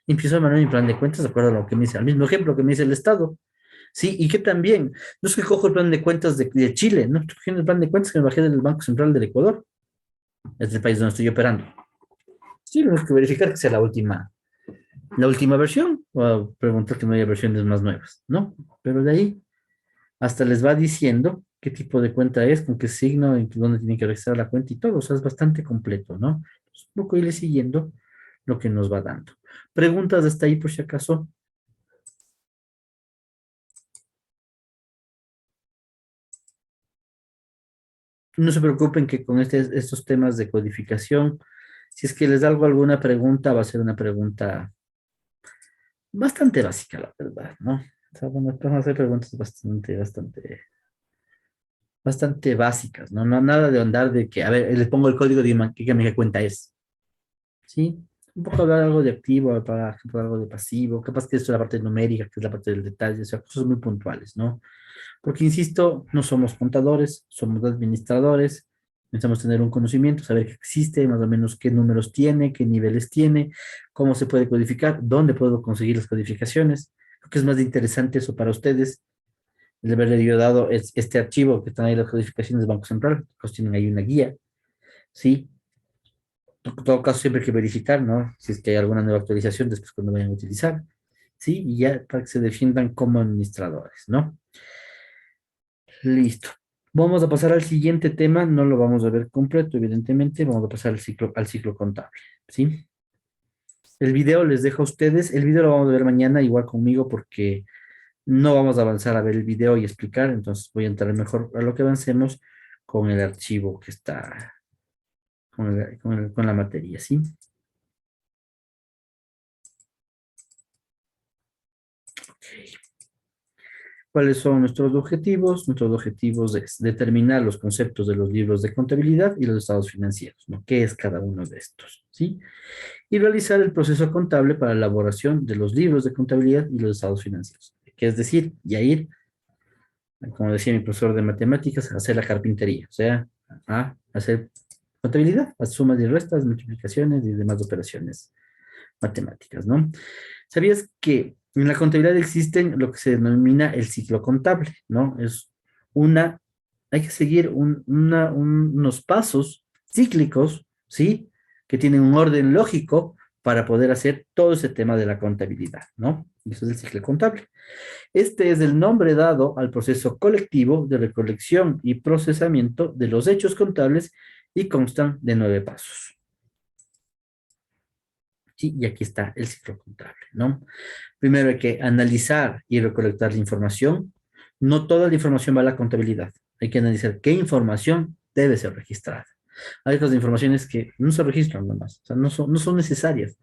B: Empiezo a mandar mi plan de cuentas de acuerdo a lo que me dice, al mismo ejemplo que me dice el Estado. Sí, y que también, no es que cojo el plan de cuentas de Chile, no estoy cogiendo el plan de cuentas que me bajé del Banco Central del Ecuador, es el país donde estoy operando. Sí, tenemos que verificar que sea la última versión, o preguntar que no haya versiones más nuevas, ¿no? Pero de ahí hasta les va diciendo qué tipo de cuenta es, con qué signo, en dónde tienen que registrar la cuenta y todo, o sea, es bastante completo, ¿no? Entonces, un poco irle siguiendo lo que nos va dando. ¿Preguntas hasta ahí por si acaso? No se preocupen que con estos temas de codificación, si es que les hago alguna pregunta, va a ser una pregunta bastante básica, la verdad, ¿no? O sea, bueno, van a ser preguntas bastante básicas, ¿no? No nada de andar de que, a ver, les pongo el código de qué cuenta es, ¿sí? un poco hablar algo de activo, para ejemplo, algo de pasivo, capaz que esto es la parte numérica, que es la parte del detalle, o sea, cosas muy puntuales, ¿no? Porque, insisto, no somos contadores, somos administradores, necesitamos tener un conocimiento, saber que existe, más o menos qué números tiene, qué niveles tiene, cómo se puede codificar, dónde puedo conseguir las codificaciones. Creo que es más interesante eso para ustedes, el haberle yo dado este archivo que están ahí las codificaciones de Banco Central, pues tienen ahí una guía, ¿sí? En todo caso, siempre hay que verificar, ¿no? Si es que hay alguna nueva actualización después cuando vayan a utilizar, ¿sí? Y ya para que se defiendan como administradores, ¿no? Listo. Vamos a pasar al siguiente tema, no lo vamos a ver completo, evidentemente, vamos a pasar al ciclo contable, ¿sí? El video les dejo a ustedes, el video lo vamos a ver mañana igual conmigo porque no vamos a avanzar a ver el video y explicar, entonces voy a entrar mejor a lo que avancemos con el archivo que está, con la materia, ¿sí? Ok. ¿Cuáles son nuestros objetivos? Nuestros objetivos es determinar los conceptos de los libros de contabilidad y los estados financieros, ¿no? ¿Qué es cada uno de estos? ¿Sí? Y realizar el proceso contable para la elaboración de los libros de contabilidad y los estados financieros. Que es decir, ya ir, como decía mi profesor de matemáticas, a hacer la carpintería, o sea, a hacer contabilidad, las sumas y restas, multiplicaciones y demás operaciones matemáticas, ¿no? ¿Sabías que en la contabilidad existen lo que se denomina el ciclo contable, ¿no? Es una, hay que seguir unos pasos cíclicos, ¿sí? Que tienen un orden lógico para poder hacer todo ese tema de la contabilidad, ¿no? Eso es el ciclo contable. Este es el nombre dado al proceso colectivo de recolección y procesamiento de los hechos contables y constan de 9 pasos. Sí, y aquí está el ciclo contable, ¿no? Primero hay que analizar y recolectar la información. No toda la información va a la contabilidad. Hay que analizar qué información debe ser registrada. Hay otras informaciones que no se registran nomás, o sea, no son necesarias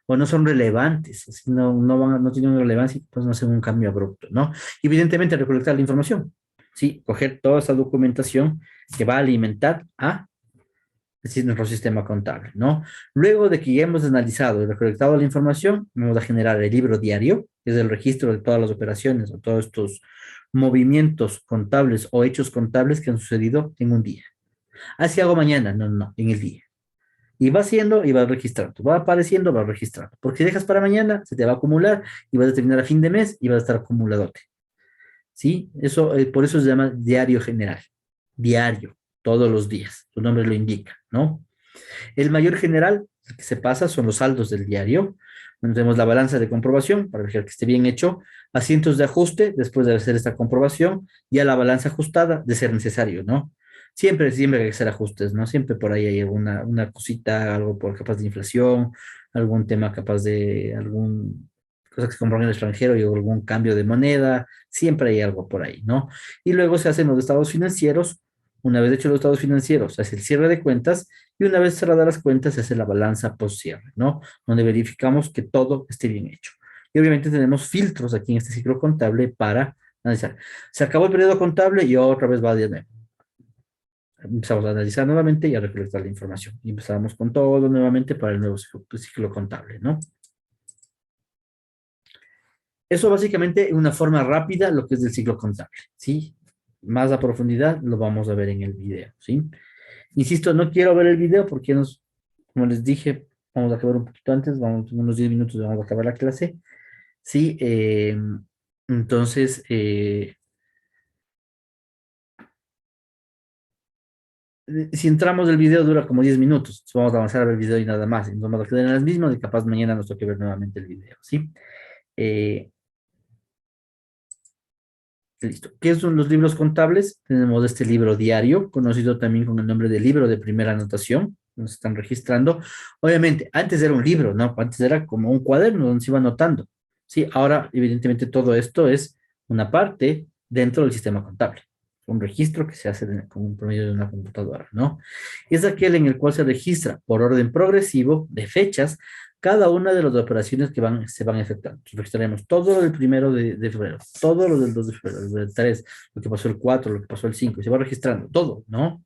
B: o no son relevantes, así no tienen relevancia, pues no hacen un cambio abrupto, ¿no? Evidentemente, recolectar la información, ¿sí? Coger toda esa documentación que va a alimentar a es decir, nuestro sistema contable, ¿no? Luego de que ya hemos analizado y recolectado la información, vamos a generar el libro diario, que es el registro de todas las operaciones o todos estos movimientos contables o hechos contables que han sucedido en un día. Así hago mañana, no, en el día. Y va haciendo y va registrando, va apareciendo, va registrando. Porque si dejas para mañana, se te va a acumular y vas a terminar a fin de mes y vas a estar acumuladote. ¿Sí? Eso, por eso se llama diario general. Diario, todos los días. Su nombre lo indica, ¿no? El mayor general, el que se pasa, son los saldos del diario. Bueno, tenemos la balanza de comprobación para ver que esté bien hecho, asientos de ajuste después de hacer esta comprobación y a la balanza ajustada de ser necesario, ¿no? Siempre hay que hacer ajustes, ¿no? Siempre por ahí hay una cosita, algo por capaz de inflación, algún tema capaz de algún cosa que se compró en el extranjero y algún cambio de moneda, siempre hay algo por ahí, ¿no? Y luego se hacen los estados financieros. Una vez hechos los estados financieros, se hace el cierre de cuentas y una vez cerradas las cuentas se hace la balanza post cierre, ¿no? Donde verificamos que todo esté bien hecho. Y obviamente tenemos filtros aquí en este ciclo contable para analizar. Se acabó el periodo contable y otra vez va de nuevo. Empezamos a analizar nuevamente y a recolectar la información. Y empezamos con todo nuevamente para el nuevo ciclo contable, ¿no? Eso básicamente en una forma rápida lo que es del ciclo contable, ¿sí? Más a profundidad lo vamos a ver en el video, ¿sí? Insisto, no quiero ver el video porque como les dije, vamos a acabar un poquito antes, vamos en unos 10 minutos, vamos a acabar la clase, ¿sí? Entonces, si entramos el video dura como 10 minutos, vamos a avanzar a ver el video y nada más, y nos vamos a quedar en las mismas y capaz mañana nos toque ver nuevamente el video, ¿sí? Eh, Listo. ¿Qué son los libros contables? Tenemos este libro diario, conocido también con el nombre de libro de primera anotación. Nos están registrando. Obviamente, antes era un libro, ¿no? Antes era como un cuaderno donde se iba anotando. Sí, ahora, evidentemente, todo esto es una parte dentro del sistema contable. Un registro que se hace con un promedio de una computadora, ¿no? Es aquel en el cual se registra por orden progresivo de fechas cada una de las operaciones que se van efectuando. Registraremos todo lo del 1 de febrero, todo lo del 2 de febrero, lo del 3, lo que pasó el 4, lo que pasó el 5, y se va registrando todo, ¿no?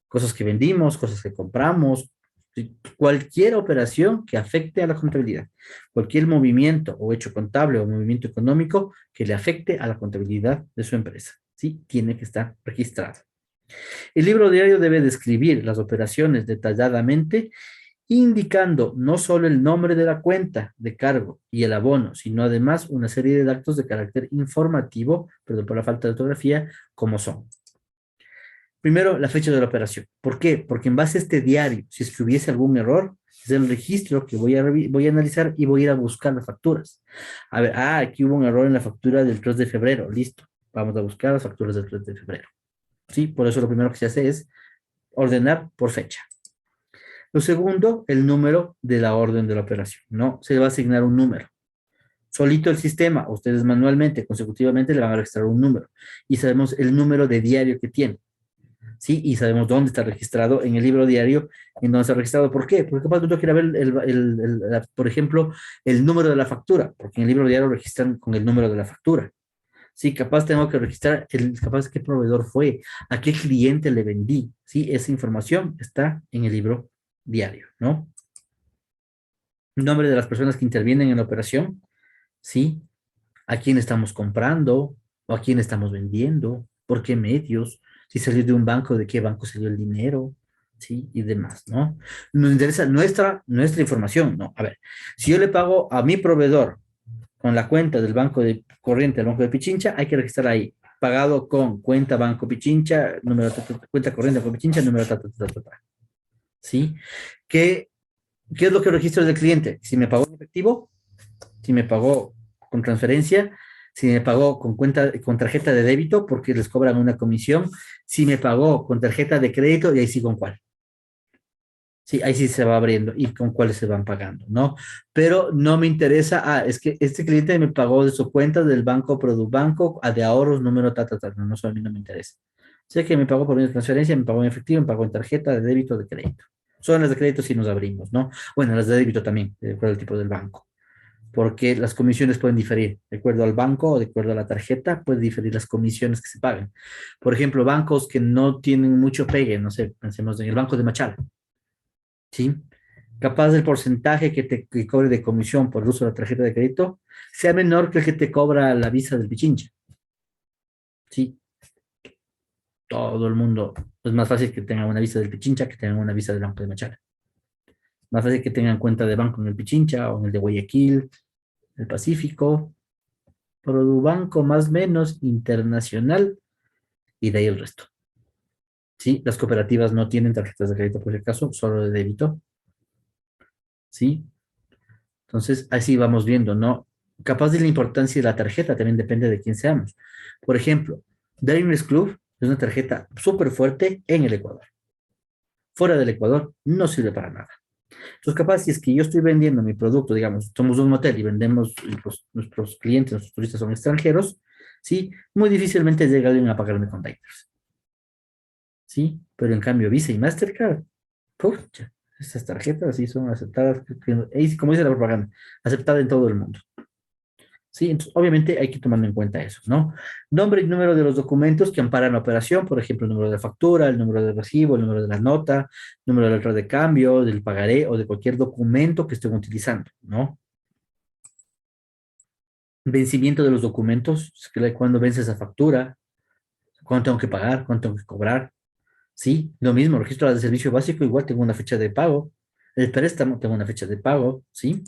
B: Cosas que vendimos, cosas que compramos, ¿sí? Cualquier operación que afecte a la contabilidad, cualquier movimiento o hecho contable o movimiento económico que le afecte a la contabilidad de su empresa, ¿sí? Tiene que estar registrado. El libro diario debe describir las operaciones detalladamente, indicando no solo el nombre de la cuenta de cargo y el abono, sino además una serie de datos de carácter informativo, perdón por la falta de ortografía, como son. Primero, la fecha de la operación. ¿Por qué? Porque en base a este diario, si es que hubiese algún error, es el registro que voy a analizar y voy a ir a buscar las facturas. A ver, aquí hubo un error en la factura del 3 de febrero. Listo. Vamos a buscar las facturas del 3 de febrero. Sí, por eso lo primero que se hace es ordenar por fecha. Lo segundo, el número de la orden de la operación, ¿no? Se le va a asignar un número. Solito el sistema, ustedes manualmente, consecutivamente, le van a registrar un número. Y sabemos el número de diario que tiene, ¿sí? Y sabemos dónde está registrado en el libro diario, en dónde está registrado. ¿Por qué? Porque capaz no quiere ver, por ejemplo, el número de la factura, porque en el libro diario registran con el número de la factura. Sí, capaz tengo que registrar capaz qué proveedor fue, a qué cliente le vendí. Sí, esa información está en el libro diario, ¿no? El nombre de las personas que intervienen en la operación, ¿sí? A quién estamos comprando o a quién estamos vendiendo, por qué medios, si salió de un banco, de qué banco salió el dinero, ¿sí? Y demás, ¿no? Nos interesa nuestra información, ¿no? A ver, si yo le pago a mi proveedor con la cuenta del banco de corriente del banco de Pichincha, hay que registrar ahí, pagado con cuenta banco Pichincha, número, cuenta corriente banco Pichincha, número, ¿sí? ¿Qué, ¿Qué es lo que registro del cliente? Si me pagó en efectivo, si me pagó con transferencia, si me pagó con con tarjeta de débito, porque les cobran una comisión, si me pagó con tarjeta de crédito, y ahí sí con cuál. Sí, ahí sí se va abriendo y con cuáles se van pagando, ¿no? Pero no me interesa, es que este cliente me pagó de su cuenta del banco Produbanco a de ahorros número no, eso a mí no me interesa. Sé que me pagó por una transferencia, me pagó en efectivo, me pagó en tarjeta de débito o de crédito. Son las de crédito si nos abrimos, ¿no? Bueno, las de débito también, de acuerdo al tipo del banco, porque las comisiones pueden diferir, de acuerdo al banco o de acuerdo a la tarjeta, pueden diferir las comisiones que se pagan. Por ejemplo, bancos que no tienen mucho pegue, no sé, pensemos en el Banco de Machala, ¿sí? Capaz el porcentaje que cobre de comisión por el uso de la tarjeta de crédito sea menor que el que te cobra la Visa del Pichincha, ¿sí? Todo el mundo, es más fácil que tengan una Visa del Pichincha que tengan una Visa del Banco de Machala. Más fácil que tengan cuenta de banco en el Pichincha o en el de Guayaquil, el Pacífico, Produbanco más menos internacional y de ahí el resto. ¿Sí? Las cooperativas no tienen tarjetas de crédito por si acaso, solo de débito. ¿Sí? Entonces, así vamos viendo, ¿no? Capaz de la importancia de la tarjeta también depende de quién seamos. Por ejemplo, Diners Club es una tarjeta súper fuerte en el Ecuador. Fuera del Ecuador no sirve para nada. Entonces, capaz si es que yo estoy vendiendo mi producto, digamos, somos un hotel y vendemos, y nuestros clientes, nuestros turistas son extranjeros, ¿sí? Muy difícilmente llega alguien a pagarme con Diners, ¿sí? Pero en cambio Visa y Mastercard, pucha, estas tarjetas sí son aceptadas, como dice la propaganda, aceptada en todo el mundo. Sí, entonces obviamente hay que tomar en cuenta eso, ¿no? Nombre y número de los documentos que amparan la operación, por ejemplo, el número de factura, el número de recibo, el número de la nota, número de letra de cambio, del pagaré o de cualquier documento que estén utilizando, ¿no? Vencimiento de los documentos, cuando vence esa factura, cuándo tengo que pagar, cuándo tengo que cobrar, ¿sí? Lo mismo, registro de servicio básico, igual tengo una fecha de pago, el préstamo tengo una fecha de pago, ¿sí?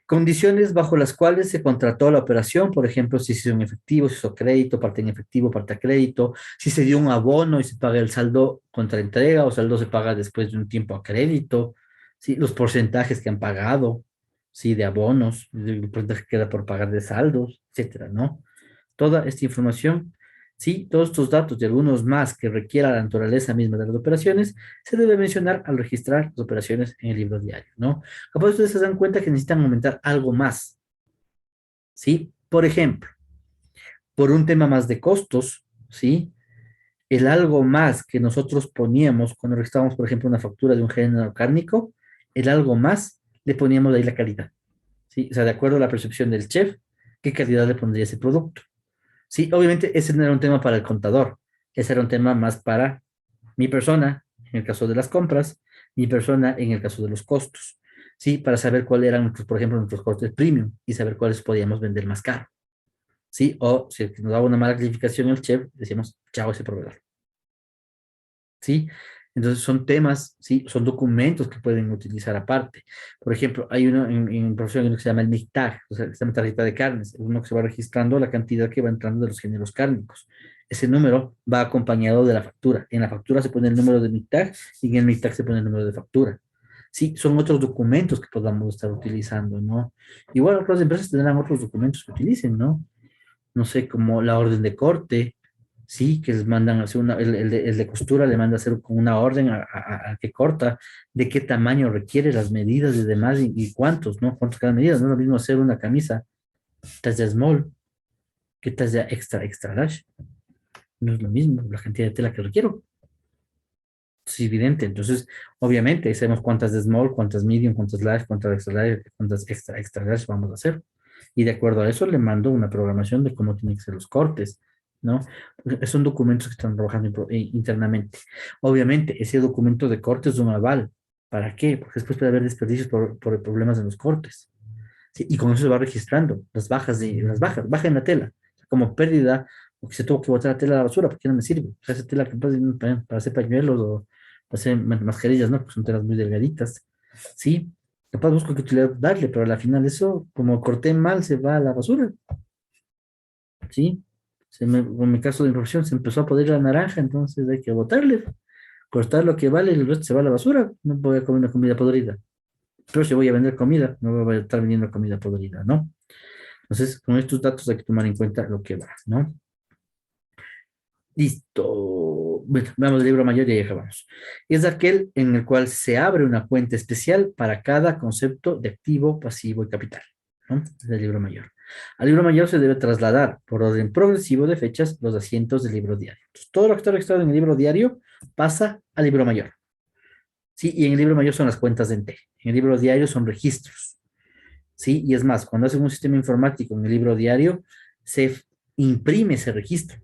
B: Condiciones bajo las cuales se contrató la operación, por ejemplo, si se hizo en efectivo, si se hizo crédito, parte en efectivo, parte a crédito, si se dio un abono y se paga el saldo contra entrega o saldo se paga después de un tiempo a crédito, ¿sí? Los porcentajes que han pagado, ¿sí? De abonos, el porcentaje que queda por pagar de saldos, etcétera, ¿no? Toda esta información, ¿sí? Todos estos datos y algunos más que requiera la naturaleza misma de las operaciones, se debe mencionar al registrar las operaciones en el libro diario, ¿no? Capaz ustedes se dan cuenta que necesitan aumentar algo más, ¿sí? Por ejemplo, por un tema más de costos, ¿sí? El algo más que nosotros poníamos cuando registrábamos, por ejemplo, una factura de un género cárnico, el algo más le poníamos ahí la calidad, ¿sí? O sea, de acuerdo a la percepción del chef, qué calidad le pondría ese producto. Sí, obviamente ese no era un tema para el contador, ese era un tema más para mi persona, en el caso de las compras, mi persona en el caso de los costos, ¿sí? Para saber cuáles eran, nuestros, por ejemplo, nuestros costes premium y saber cuáles podíamos vender más caro, ¿sí? O si nos daba una mala calificación el chef, decíamos, chao ese proveedor, ¿sí? Entonces son temas, ¿sí? Son documentos que pueden utilizar aparte. Por ejemplo, hay uno en profesión que se llama el MICTAG, o sea, que se llama tarjeta de carnes, es uno que se va registrando la cantidad que va entrando de los géneros cárnicos. Ese número va acompañado de la factura. En la factura se pone el número de MICTAG y en el MICTAG se pone el número de factura. Sí, son otros documentos que podamos estar utilizando, ¿no? Igual otras empresas tendrán otros documentos que utilicen, ¿no? No sé, como la orden de corte, sí, que les mandan a hacer una, el de costura le manda a hacer con una orden a que corta, de qué tamaño requiere, las medidas y demás, y cuántos, ¿no? Cuántos cada medida, no es lo mismo hacer una camisa talla small que talla extra large, no es lo mismo la cantidad de tela que requiero, es evidente, entonces, obviamente, sabemos cuántas de small, cuántas medium, cuántas large, cuántas extra large, cuántas extra large vamos a hacer, y de acuerdo a eso le mando una programación de cómo tienen que ser los cortes, ¿no? Son documentos que están trabajando internamente. Obviamente, ese documento de cortes es un aval. ¿Para qué? Porque después puede haber desperdicios por problemas en los cortes. ¿Sí? Y con eso se va registrando baja en la tela, como pérdida, o que se tuvo que botar la tela a la basura porque no me sirve. O sea, esa tela que para hacer pañuelos o para hacer mascarillas, ¿no? Porque son telas muy delgaditas. ¿Sí? Capaz busco qué utilidad darle, pero al final eso, como corté mal, se va a la basura. ¿Sí? En mi caso de profesión se empezó a podrir la naranja, entonces hay que botarle, cortar lo que vale y el resto se va a la basura. No voy a comer una comida podrida. Pero si voy a vender comida, no voy a estar vendiendo comida podrida, ¿no? Entonces, con estos datos hay que tomar en cuenta lo que va, ¿no? Listo. Bueno, vamos al libro mayor y ahí acabamos. Es aquel en el cual se abre una cuenta especial para cada concepto de activo, pasivo y capital, ¿no? Es el libro mayor. Al libro mayor se debe trasladar por orden progresivo de fechas los asientos del libro diario. Entonces, todo lo que está registrado en el libro diario pasa al libro mayor. ¿Sí? Y en el libro mayor son las cuentas de ente. En el libro diario son registros. ¿Sí? Y es más, cuando hacen un sistema informático en el libro diario, se imprime ese registro,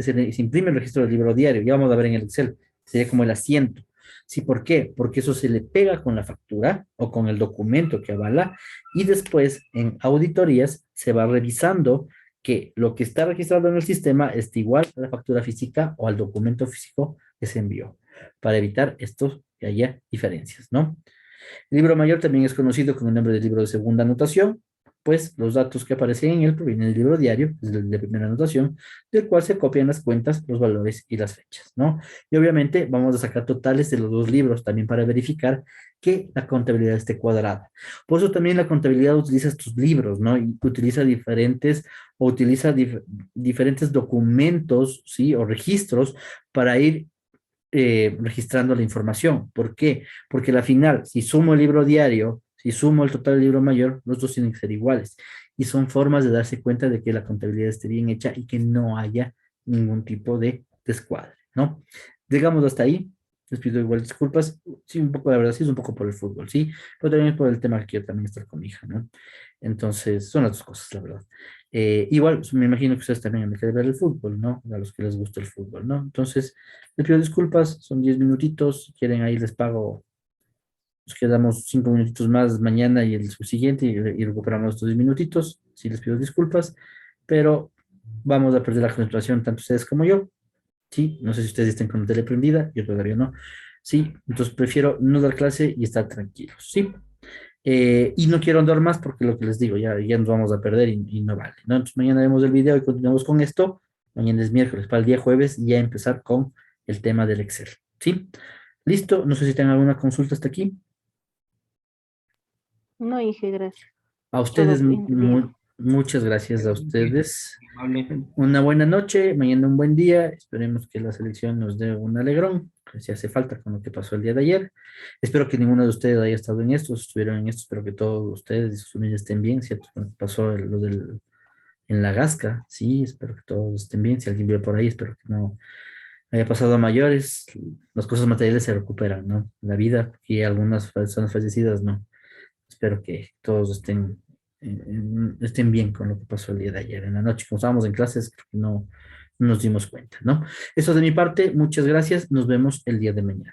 B: se imprime el registro del libro diario, ya vamos a ver en el Excel, sería como el asiento. ¿Sí? ¿Por qué? Porque eso se le pega con la factura o con el documento que avala y después en auditorías se va revisando que lo que está registrado en el sistema esté igual a la factura física o al documento físico que se envió, para evitar estos que haya diferencias, ¿no? El libro mayor también es conocido con el nombre de libro de segunda anotación, pues los datos que aparecen en él provienen del libro diario, es el de primera anotación, del cual se copian las cuentas, los valores y las fechas, ¿no? Y obviamente vamos a sacar totales de los dos libros también para verificar que la contabilidad esté cuadrada. Por eso también la contabilidad utiliza estos libros, ¿no? Y utiliza diferentes o utiliza diferentes documentos, ¿sí? O registros para ir registrando la información. ¿Por qué? Porque al final, si sumo el libro diario, si sumo el total del libro mayor, los dos tienen que ser iguales. Y son formas de darse cuenta de que la contabilidad esté bien hecha y que no haya ningún tipo de descuadre, ¿no? Llegamos hasta ahí. Les pido igual disculpas. Sí, un poco, la verdad, sí es un poco por el fútbol, sí, pero también por el tema que quiero también estar con mi hija, ¿no? Entonces, son las dos cosas, la verdad. Igual, pues, me imagino que ustedes también han de ver el fútbol, ¿no? A los que les gusta el fútbol, ¿no? Entonces, les pido disculpas, son 10 minutitos, si quieren ahí les pago, nos quedamos 5 minutitos más mañana y el siguiente y recuperamos estos 10 minutitos, sí les pido disculpas, pero vamos a perder la concentración tanto ustedes como yo, sí, no sé si ustedes estén con la tele prendida, yo todavía no, sí, entonces prefiero no dar clase y estar tranquilos, sí. Y no quiero andar más porque lo que les digo, ya nos vamos a perder y no vale, ¿no? Entonces mañana vemos el video y continuamos con esto. Mañana es miércoles, para el día jueves ya empezar con el tema del Excel, ¿sí? Listo, no sé si tienen alguna consulta hasta aquí.
C: No, Inge, gracias.
B: A ustedes,
C: Todo bien.
B: muchas gracias a ustedes.
A: Amable.
B: Una buena noche, mañana un buen día. Esperemos que la selección nos dé un alegrón, que si hace falta con lo que pasó el día de ayer. Espero que ninguno de ustedes haya estado en esto, si estuvieron en esto, espero que todos ustedes y sus familias estén bien, ¿cierto? Cuando pasó lo del, en la Gasca, sí, espero que todos estén bien. Si alguien vive por ahí, espero que no haya pasado a mayores. Las cosas materiales se recuperan, ¿no? La vida y algunas personas fallecidas, no. Espero que todos estén bien con lo que pasó el día de ayer en la noche. Como estábamos en clases, creo que no nos dimos cuenta, ¿no? Eso de mi parte, muchas gracias. Nos vemos el día de mañana.